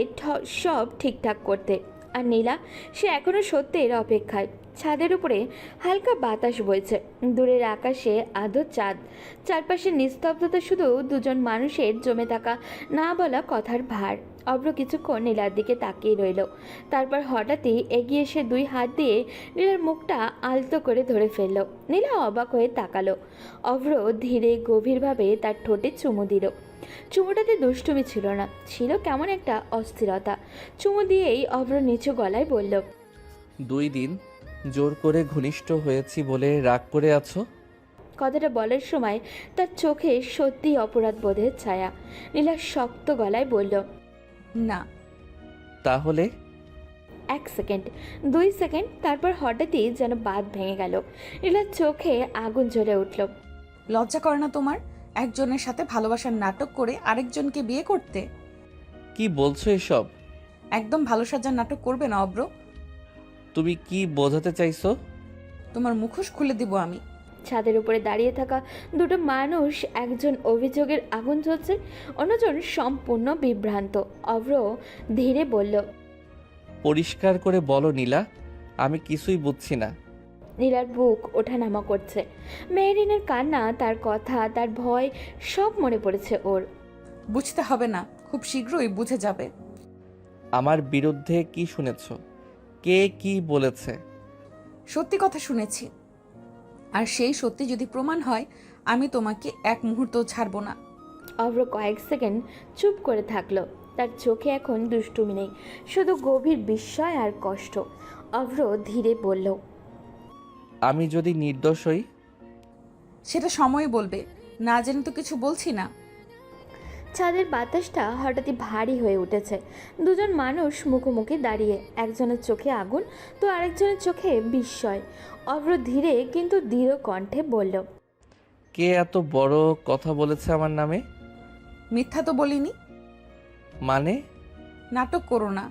সব ঠিকঠাক করতে, আর নীলা সে এখনো সত্যের অপেক্ষায়। ছাদের উপরে হালকা বাতাস বইছে, দূরের আকাশে আধো চাঁদ। চারপাশে নিস্তব্ধতা, শুধু দুজন মানুষের জমে থাকা না বলা কথার ভার। অভ্র কিছুক্ষণ নীলার দিকে তাকিয়ে রইল, তারপর হঠাৎই এগিয়ে এসে দুই হাত দিয়ে নীলার মুখটা আলতো করে ধরে ফেলল। নীলা অবাক হয়ে তাকালো। অভ্র ধীরে গভীরভাবে তার ঠোঁটে চুমু দিল। চুমুটাতে দুষ্টুমি ছিল না, ছিল কেমন একটা অস্থিরতা। চুমু দিয়েই অভ্র নিচু গলায় বলল, 2 দিন জোর করে ঘনিষ্ঠ হয়েছি বলে রাগ করে আছো? কথাটা বলার সময় তার চোখে সত্যি অপরাধ বোধের ছায়া। নীলা শক্ত গলায় বলল, না। তাহলে? 1 সেকেন্ড, 2 সেকেন্ড, তারপর হঠাৎই যেন বাঁধ ভেঙে গেল। নীলার চোখে আগুন জ্বলে উঠল। লজ্জা করে না তোমার একজনের সাথে ভালোবাসার নাটক করে আরেকজনকে বিয়ে করতে? কি বলছো এসব? একদম ভালো সাজার নাটক করবে না অব্র। তুমি কি বোঝাতে চাইছো? তোমার মুখোশ খুলে দিব আমি। ছাদের উপরে দাঁড়িয়ে থাকা দুটো মানুষ, একজন অভিযোগের আগুন জ্বলছে, অন্যজন সম্পূর্ণ বিভ্রান্ত। অভ্র ধীরে বলল, পরিষ্কার করে বলো নীলা, আমি কিছুই বুঝছি না। নীলার বুক ওঠানামা করছে। মেহরিনের কান্না, তার কথা, তার ভয়, সব মনে পড়েছে ওর। বুঝতে হবে না, খুব শীঘ্রই বুঝে যাবে। আমার বিরুদ্ধে কি শুনেছ? কে কি বলেছে? সত্যি কথা শুনেছি, আর সেই সত্যি যদি প্রমাণ হয় আমি তোমাকে এক মুহূর্তও ছাড়বো না। অভ্র কয়েক সেকেন্ড চুপ করে থাকলো। তার চোখে এখন দুষ্টুমি নেই, শুধু গভীর বিস্ময় আর কষ্ট। অভ্র ধীরে বলল, আমি যদি নির্দোষ হই? সেটা সময় বলবে, না জেনে তো কিছু বলছি না। ছাদের বাতাসটা হঠাৎই ভারী হয়ে উঠেছে। দুজন মানুষ মুখোমুখি দাঁড়িয়ে, একজনের চোখে আগুন তো আরেকজনের চোখে বিস্ময়। অভ্র ধীরে কিন্তু দৃঢ় কণ্ঠে বলল, কে এত বড় কথা বলেছে আমার নামে? মিথ্যা তো বলিনি। মানে? নাটক করো না।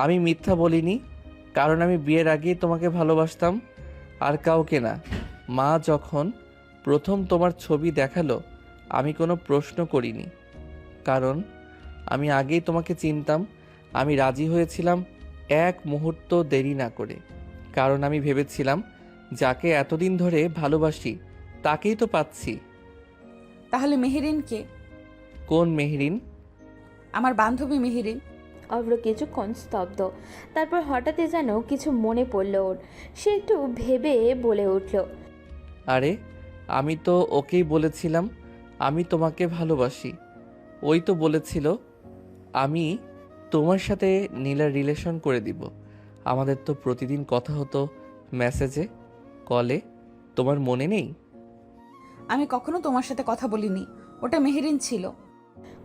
আমি মিথ্যা বলিনি, কারণ আমি বিয়ের আগেই তোমাকে ভালোবাসতাম, আর কাউকে না। মা যখন প্রথম তোমার ছবি দেখালো আমি কোনো প্রশ্ন করিনি, কারণ আমি আগেই তোমাকে চিনতাম। আমি রাজি হয়েছিলাম এক মুহূর্ত দেরি না করে, কারণ আমি ভেবেছিলাম যাকে এতদিন ধরে ভালোবাসি তাকেই তো পাচ্ছি। তাহলে মেহেরিন কে? কোন মেহরিন? আমার বান্ধবী মেহেরিন। অভ্র কিছুক্ষণ স্তব্ধ, তারপর হঠাৎই যেন কিছু মনে পড়ল ওর। সে একটু ভেবে বলে উঠল, আরে আমি তো ওকেই বলেছিলাম আমি তোমাকে ভালোবাসি। ওই তো বলেছিল আমি তোমার সাথে নীলার রিলেশন করে দিব। আমাদের তো প্রতিদিন কথা হতো মেসেজে, কলে, তোমার মনে নেই? আমি কখনো তোমার সাথে কথা বলিনি, ওটা মেহেরিন ছিল।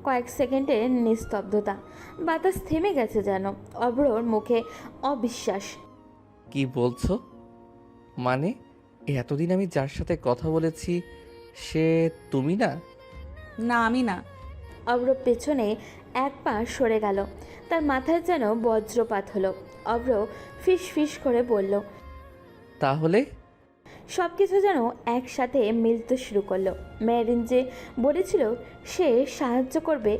কয়েক সেকেন্ডে নিস্তব্ধতা, বাতাস থেমে গেছে যেন। অভ্রর মুখে অবিশ্বাস। কি বলছো? মানে এতদিন আমি যার সাথে কথা বলেছি সে তুমি না? না, আমি না। অভ্র পেছনে এক পা সরে গেল, তার মাথায় যেন বজ্রপাত হলো। অভ্র ফিস ফিস করে বলল, তাহলে? সব কিছু যেন একসাথে মিলতে শুরু করলো। মেরিন যে বলেছিল সে সাহায্য করবে,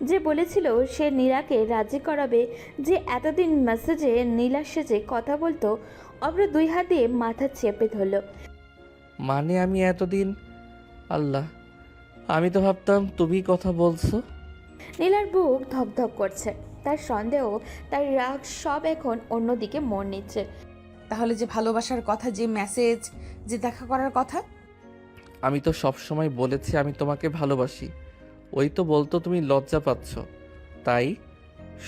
যে বলেছিল সে নীলাকে রাজি করাবে, যে এতদিন মেসেজে নীলা সেজে কথা বলতো। অভ্র দুই হাত দিয়ে মাথা চেপে ধরল। মানে আমি এতদিন, আল্লাহ, আমি তো ভাবতাম তুমি কথা বলছো। নীলার বুক ধকধক করছে, তার সন্দেহ, তার রাগ সব এখন অন্যদিকে মন নিচ্ছে। তাহলে যে ভালোবাসার কথা, যে মেসেজ, যে দেখা করার কথা? আমি তো সব সময় বলেছি আমি তোমাকে ভালোবাসি। ওই তো বলতো তুমি লজ্জা পাচ্ছ, তাই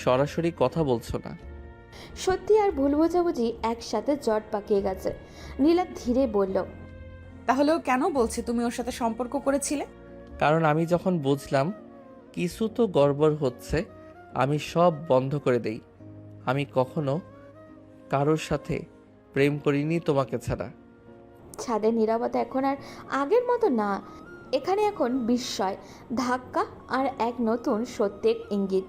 সরাসরি কথা বলছো না। সত্যি আর ভুল বোঝাবুঝি একসাথে জট পাকিয়ে গেছে। নীলা ধীরে বলল, তাহলেও কেন বলছে তুমি ওর সাথে সম্পর্ক করেছিলে? কারণ আমি যখন বুঝলাম কিছু তো গড়বড় হচ্ছে, আমি সব বন্ধ করে দেই। আমি কখনো কারোর সাথে প্রেম করিনি তোমাকে ছাড়া। ছাদের নীরবতা এখন আর আগের মতো না। এখানে এখন বিস্ময়, ধাক্কা আর এক নতুন সত্যের ইঙ্গিত।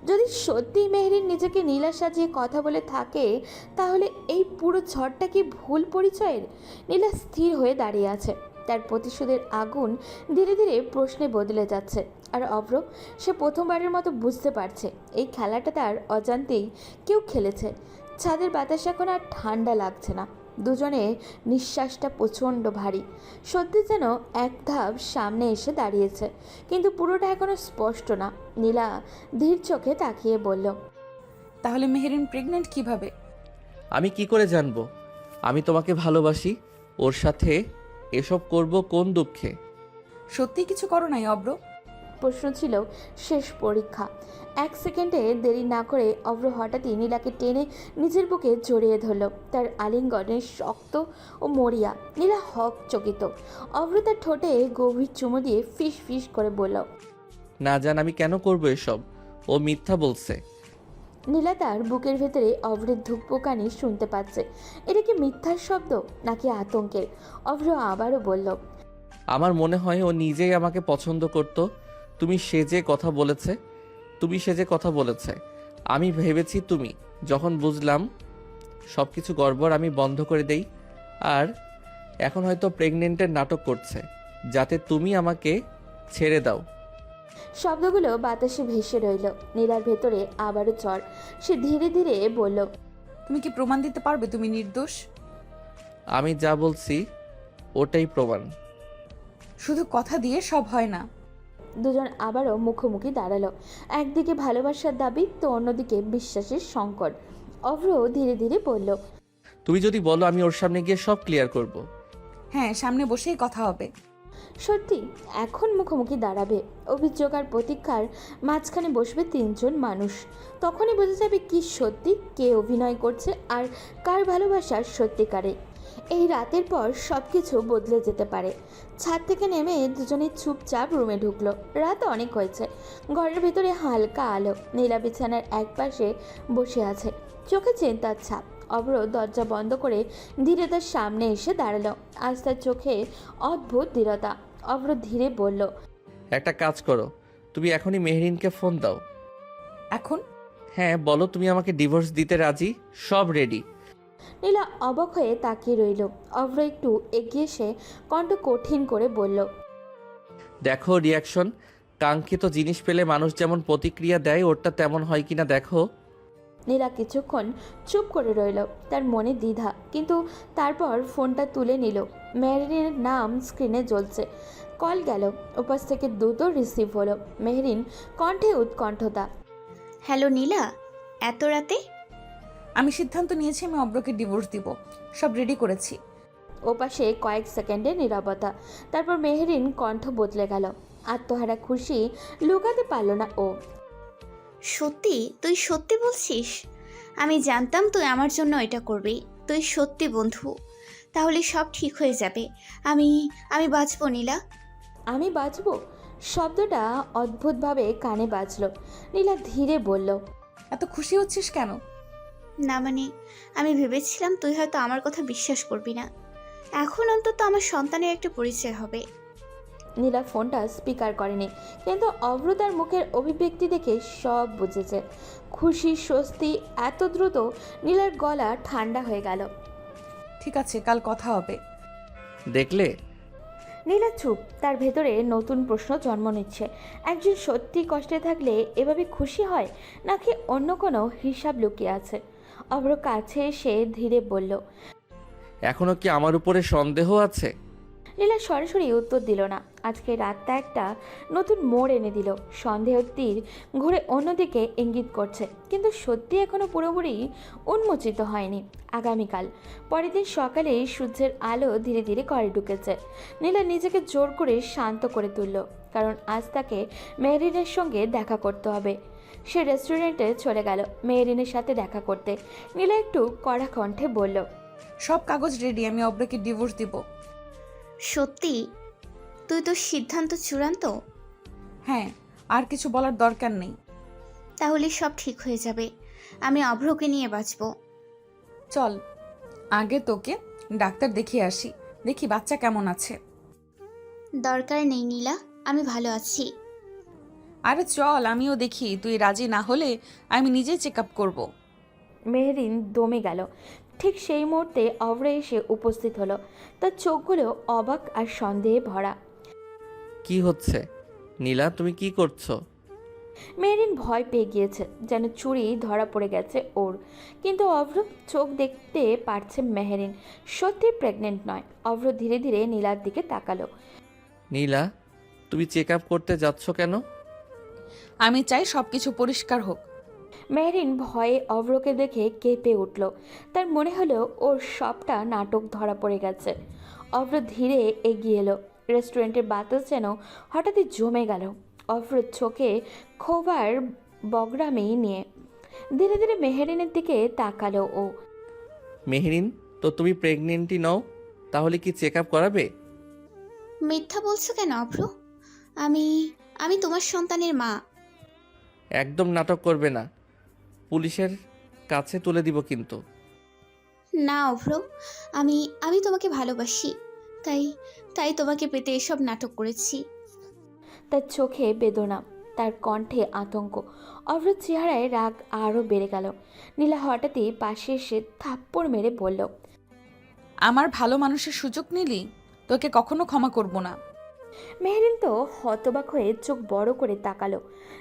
যদি সত্যি মেহরিন নিজেকে নীলা সাজিয়ে কথা বলে থাকে, তাহলে এই পুরো ঝড়টা কি ভুল পরিচয়ের? নীলা স্থির হয়ে দাঁড়িয়ে আছে, তার প্রতিশোধের আগুন ধীরে ধীরে প্রশ্নে বদলে যাচ্ছে। আর অভ্র, সে প্রথমবারের মতো বুঝতে পারছে এই খেলাটা তার অজান্তেই কেউ খেলেছে। ছাদের বাতাস এখন আর ঠান্ডা লাগছে না, দুজনে নিঃশ্বাসটা প্রচণ্ড ভারী। সত্যি যেন এক ধাপ সামনে এসে দাঁড়িয়েছে, কিন্তু পুরোটা এখনো স্পষ্ট না। নীলা ধীর চোখে তাকিয়ে বলল, তাহলে মেহেরিন প্রেগনেন্ট কিভাবে? আমি কি করে জানবো? আমি তোমাকে ভালোবাসি, ওর সাথে এসব করব কোন দুঃখে? সত্যি কিছু করো নাই অব্র? প্রশ্ন ছিল শেষ পরীক্ষা। এক সেকেন্ডে দেরি না করে অভ্র হঠাৎই নীলাকে টেনে নিজের বুকে জড়িয়ে ধরল। তার আলিঙ্গনে শক্ত ও মরিয়া। নীলা হকচকিত। অভ্র তার ঠোঁটে গভীর চুমু দিয়ে ফিস ফিস করে বলল, না জান আমি কেন করব এসব, ও মিথ্যা বলছে। নীলা তার বুকের ভেতরে অভ্রের ধুকপুকানি শুনতে পাচ্ছে। এটা কি মিথ্যার শব্দ নাকি আতঙ্কের? অভ্র আবারও বলল, আমার মনে হয় ও নিজেই আমাকে পছন্দ করত। তুমি সেজে কথা বলেছে। আমি ভেবেছি তুমি। যখন বুঝলাম সব কিছু গড়বড়, আমি বন্ধ করে দেই। আর এখন হয়তো প্রেগনেন্টের নাটক করছে যাতে তুমি আমাকে ছেড়ে দাও। শব্দগুলো বাতাসে ভেসে রইল। নীলার ভেতরে আবারও ঝড়। সে ধীরে ধীরে বলল, তুমি কি প্রমাণ দিতে পারবে তুমি নির্দোষ? আমি যা বলছি ওটাই প্রমাণ। শুধু কথা দিয়ে সব হয় না। দুজন আবারও মুখোমুখি দাঁড়ালো। একদিকে ভালোবাসার দাবি তো অন্যদিকে বিশ্বাসের সংকট। অভ্র ধীরে ধীরে বলল, তুমি যদি বলো আমি ওর সামনে গিয়ে সব ক্লিয়ার করব। হ্যাঁ, সামনে বসেই কথা হবে। সত্যি এখন মুখোমুখি দাঁড়াবে, অভিযোগ আর প্রতীক্ষার মাঝখানে বসবে তিনজন মানুষ। তখনই বোঝা যাবে কি সত্যি, কে অভিনয় করছে আর কার ভালোবাসার সত্যিকারে। এই রাতের পর সব কিছু বদলে যেতে পারে। ছাদ থেকে নেমে দুজনে চুপচাপ রুমে ঢুকলো। রাত অনেক হয়েছে, ঘরের ভেতরে হালকা আলো। নীলা বিছানার একপাশে বসে আছে, চোখে চিন্তার ছাপ। অভ্র দরজা বন্ধ করে ধীরে তার সামনে এসে দাঁড়ালো। আজ তার চোখে অদ্ভুত দৃঢ়তা। অভ্র ধীরে বলল, একটা কাজ করো, তুমি এখনই মেহরিনকে ফোন দাও। এখন? হ্যাঁ বলো তুমি আমাকে ডিভোর্স দিতে রাজি, সব রেডি। নীলা অবাক হয়ে তাকিয়ে রইল। অভ্র একটু এগিয়ে এসে কণ্ঠ কঠিন করে বলল, দেখো রিয়াকশন, কাঙ্ক্ষিত জিনিস পেলে মানুষ যেমন প্রতিক্রিয়া দেয় ওরটা তেমন হয় কিনা দেখো। নীলা কিছুক্ষণ চুপ করে রইল, তার মনে দ্বিধা। কিন্তু তারপর ফোনটা তুলে নিল। মেহরিনের নাম স্ক্রিনে জ্বলছে। কল গেল, ওপাশ থেকে দ্রুত রিসিভ হলো। মেহরিন কণ্ঠে উৎকণ্ঠতা। হ্যালো নীলা, এত রাতে? আমি সিদ্ধান্ত নিয়েছি আমি অব্রকে ডিভোর্স দিব। সব রেডি করেছি। ওপাশে কয়েক সেকেন্ডের নীরবতা। তারপর মেহরিন কণ্ঠ বদলে গেল। আত্মহারা খুশি লুকাতে পারল না ও। সত্যি? তুই সত্যি বলছিস? আমি জানতাম তুই আমার জন্য এটা করবি। তুই সত্যি বন্ধু, তাহলে সব ঠিক হয়ে যাবে। আমি আমি বাঁচবো নীলা। আমি বাঁচবো? শব্দটা অদ্ভুতভাবে কানে বাজল। নীলা ধীরে বলল, এত খুশি হচ্ছিস কেন? না মানে, আমি ভেবেছিলাম তুই হয়তো আমার কথা বিশ্বাস করবি না। এখন অন্তত আমার সন্তানের একটা পরিচয় হবে। নীলা ফোনটা স্পিকার করেনি, কিন্তু অভ্রতার মুখের অভিব্যক্তি দেখে সব বুঝেছে। খুশি, স্বস্তি, এত দ্রুত নীলার গলা ঠান্ডা হয়ে গেল। ঠিক আছে, কাল কথা হবে। দেখলে? নীলা চুপ, তার ভেতরে নতুন প্রশ্ন জন্ম নিচ্ছে। একজন সত্যি কষ্টে থাকলে এভাবে খুশি হয়, নাকি অন্য কোনো হিসাব লুকিয়ে আছে? অভ্র কাছে এসে ধীরে বলল, এখনো কি আমার উপরে সন্দেহ আছে? নীলা সরাসরি উত্তর দিল না। আজকে রাতটা একটা নতুন মোড় এনে দিল। সন্দেহ তীর ঘুরে অন্যদিকে ইঙ্গিত করছে, কিন্তু সত্যি এখনো পুরোপুরি উন্মোচিত হয়নি। আগামীকাল পরের দিন সকালে সূর্যের আলো ধীরে ধীরে ঘরে ঢুকেছে। নীলা নিজেকে জোর করে শান্ত করে তুলল, কারণ আজ তাকে মেহরিনের সঙ্গে দেখা করতে হবে। সে রেস্টুরেন্টে চলে গেল মেহরিনের সাথে দেখা করতে। নীলা একটু কড়া কণ্ঠে বলল, সব কাগজ রেডি, আমি অব্রকে ডিভোর্স দিব। সত্যি? তুই তোর সিদ্ধান্ত চূড়ান্ত? হ্যাঁ, আর কিছু বলার দরকার নেই। তাহলে সব ঠিক হয়ে যাবে। আমি অভ্রকে নিয়ে বাঁচবো। চল, আগে তোকে ডাক্তার দেখিয়ে আসি, দেখি বাচ্চা কেমন আছে। দরকার নেই নীলা, আমি ভালো আছি। আরে চল, আমিও দেখি। তুই রাজি না হলে আমি নিজেই চেক আপ করবো। মেহরিন দমে গেল। ঠিক সেই মুহূর্তে অভ্র এসে উপস্থিত হলো। তার চোখগুলো অবাক আর সন্দেহে ভরা। কি হচ্ছে নীলা, তুমি কি করছো? মেহরিন ভয় পেয়ে গিয়েছে, যেন চুরি ধরা পড়ে গেছে ওর। কিন্তু অভ্র চোখ দেখতে পারছে মেহরিন সত্যি প্রেগনেন্ট নয়। অভ্র ধীরে ধীরে নীলার দিকে তাকালো। নীলা, তুমি চেক আপ করতে যাচ্ছ কেন? আমি চাই সবকিছু পরিষ্কার হোক। মেহরিন ভয়ে অভ্রকে দেখে কেঁপে উঠল। তার মনে হলো ওর সবটা নাটক ধরা পড়ে গেছে। অভ্র ধীরে এগিয়ে এলো। রেস্টুরেন্টের বাতাস যেন হঠাৎই জমে গেল। অভ্র চোখে ক্ষোভার বগরামি নিয়ে ধীরে ধীরে মেহরিনের দিকে তাকালো ও। মেহরিন, তো তুমি প্রেগনেন্টই নও, তাহলে কি চেক আপ করাবে? মিথ্যা বলছো কেন অভ্র? আমি আমি তোমার সন্তানের মা। একদম নাটক করবে না, পুলিশের কাছে তুলে দিব কিন্তু। না অভ্র, আমি আমি তোমাকে ভালোবাসি, তাই তাই তোমাকে পেতে এসব নাটক করেছি। তার চোখে বেদনা, তার কণ্ঠে আতঙ্ক। অভ্রের চেহারায় রাগ আরও বেড়ে গেল। নীলা হঠাৎই পাশে এসে থাপ্পড় মেরে বলল, আমার ভালো মানুষের সুযোগ নিলি, তোকে কখনো ক্ষমা করব না। মেহরিন তো হতবাক হয়ে চোখ বড় করে তাকালো।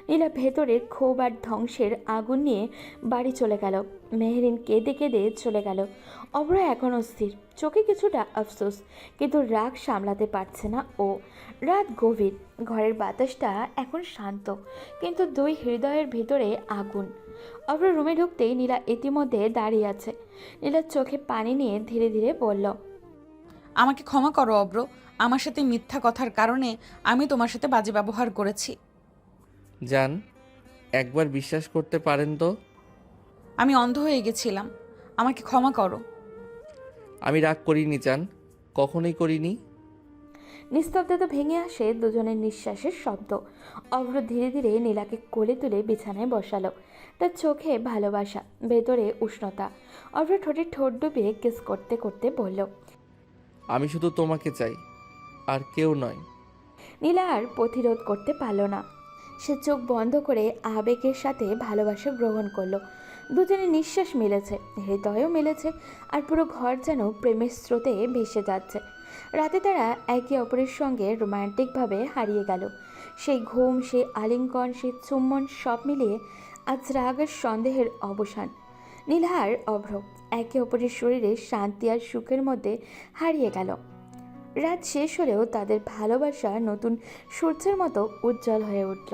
নীলা ভেতরের ক্ষোভ আর ধ্বংসের আগুন নিয়ে বাড়ি চলে গেল। মেহরিন কেঁদে কেঁদে চলে গেল। অভ্র এখন অস্থির, চোখে কিছুটা আফসোস, কিন্তু রাগ সামলাতে পারছে না ও। রাত গভীর, ঘরের বাতাসটা এখন শান্ত, কিন্তু দুই হৃদয়ের ভেতরে আগুন। অভ্র রুমে ঢুকতেই নীলা ইতিমধ্যে দাঁড়িয়ে আছে। নীলার চোখে পানি নিয়ে ধীরে ধীরে বলল, আমাকে ক্ষমা করো অব্র, আমার সাথে মিথ্যা কথার কারণে আমি তোমার সাথে বাজে ব্যবহার করেছি। জান, একবার বিশ্বাস করতে পারেন তো? আমি অন্ধ হয়ে গেছিলাম, আমাকে ক্ষমা করো। আমি রাগ করিনি জান, কখনোই করিনি। নিস্তব্ধতা ভেঙে আসে দুজনের নিঃশ্বাসের শব্দ। অভ্র ধীরে ধীরে নীলাকে কোলে তুলে বিছানায় বসালো। তার চোখে ভালোবাসা, ভেতরে উষ্ণতা। অভ্র ঠোঁটে ঠোঁট ডুবিয়ে কিস করতে করতে বলল, আমি শুধু তোমাকে চাই, আর কেউ নয়। নীলা আর প্রতিরোধ করতে পারল না। সে চোখ বন্ধ করে আবেগের সাথে ভালোবাসা গ্রহণ করলো। দুজনের নিঃশ্বাস মিলেছে, হৃদয়ও মিলেছে, আর পুরো ঘর যেন প্রেমের স্রোতে ভেসে যাচ্ছে। রাতে তারা একে অপরের সঙ্গে রোমান্টিকভাবে হারিয়ে গেল। সেই ঘুম, সেই আলিঙ্গন, সেই চুম্বন সব মিলিয়ে আজ রাগের সন্দেহের অবসান। নীলা আর অভ্র একে অপরের শরীরে শান্তি আর সুখের মধ্যে হারিয়ে গেল। রাত শেষ হলেও তাদের ভালোবাসা নতুন সূর্যের মতো উজ্জ্বল হয়ে উঠল।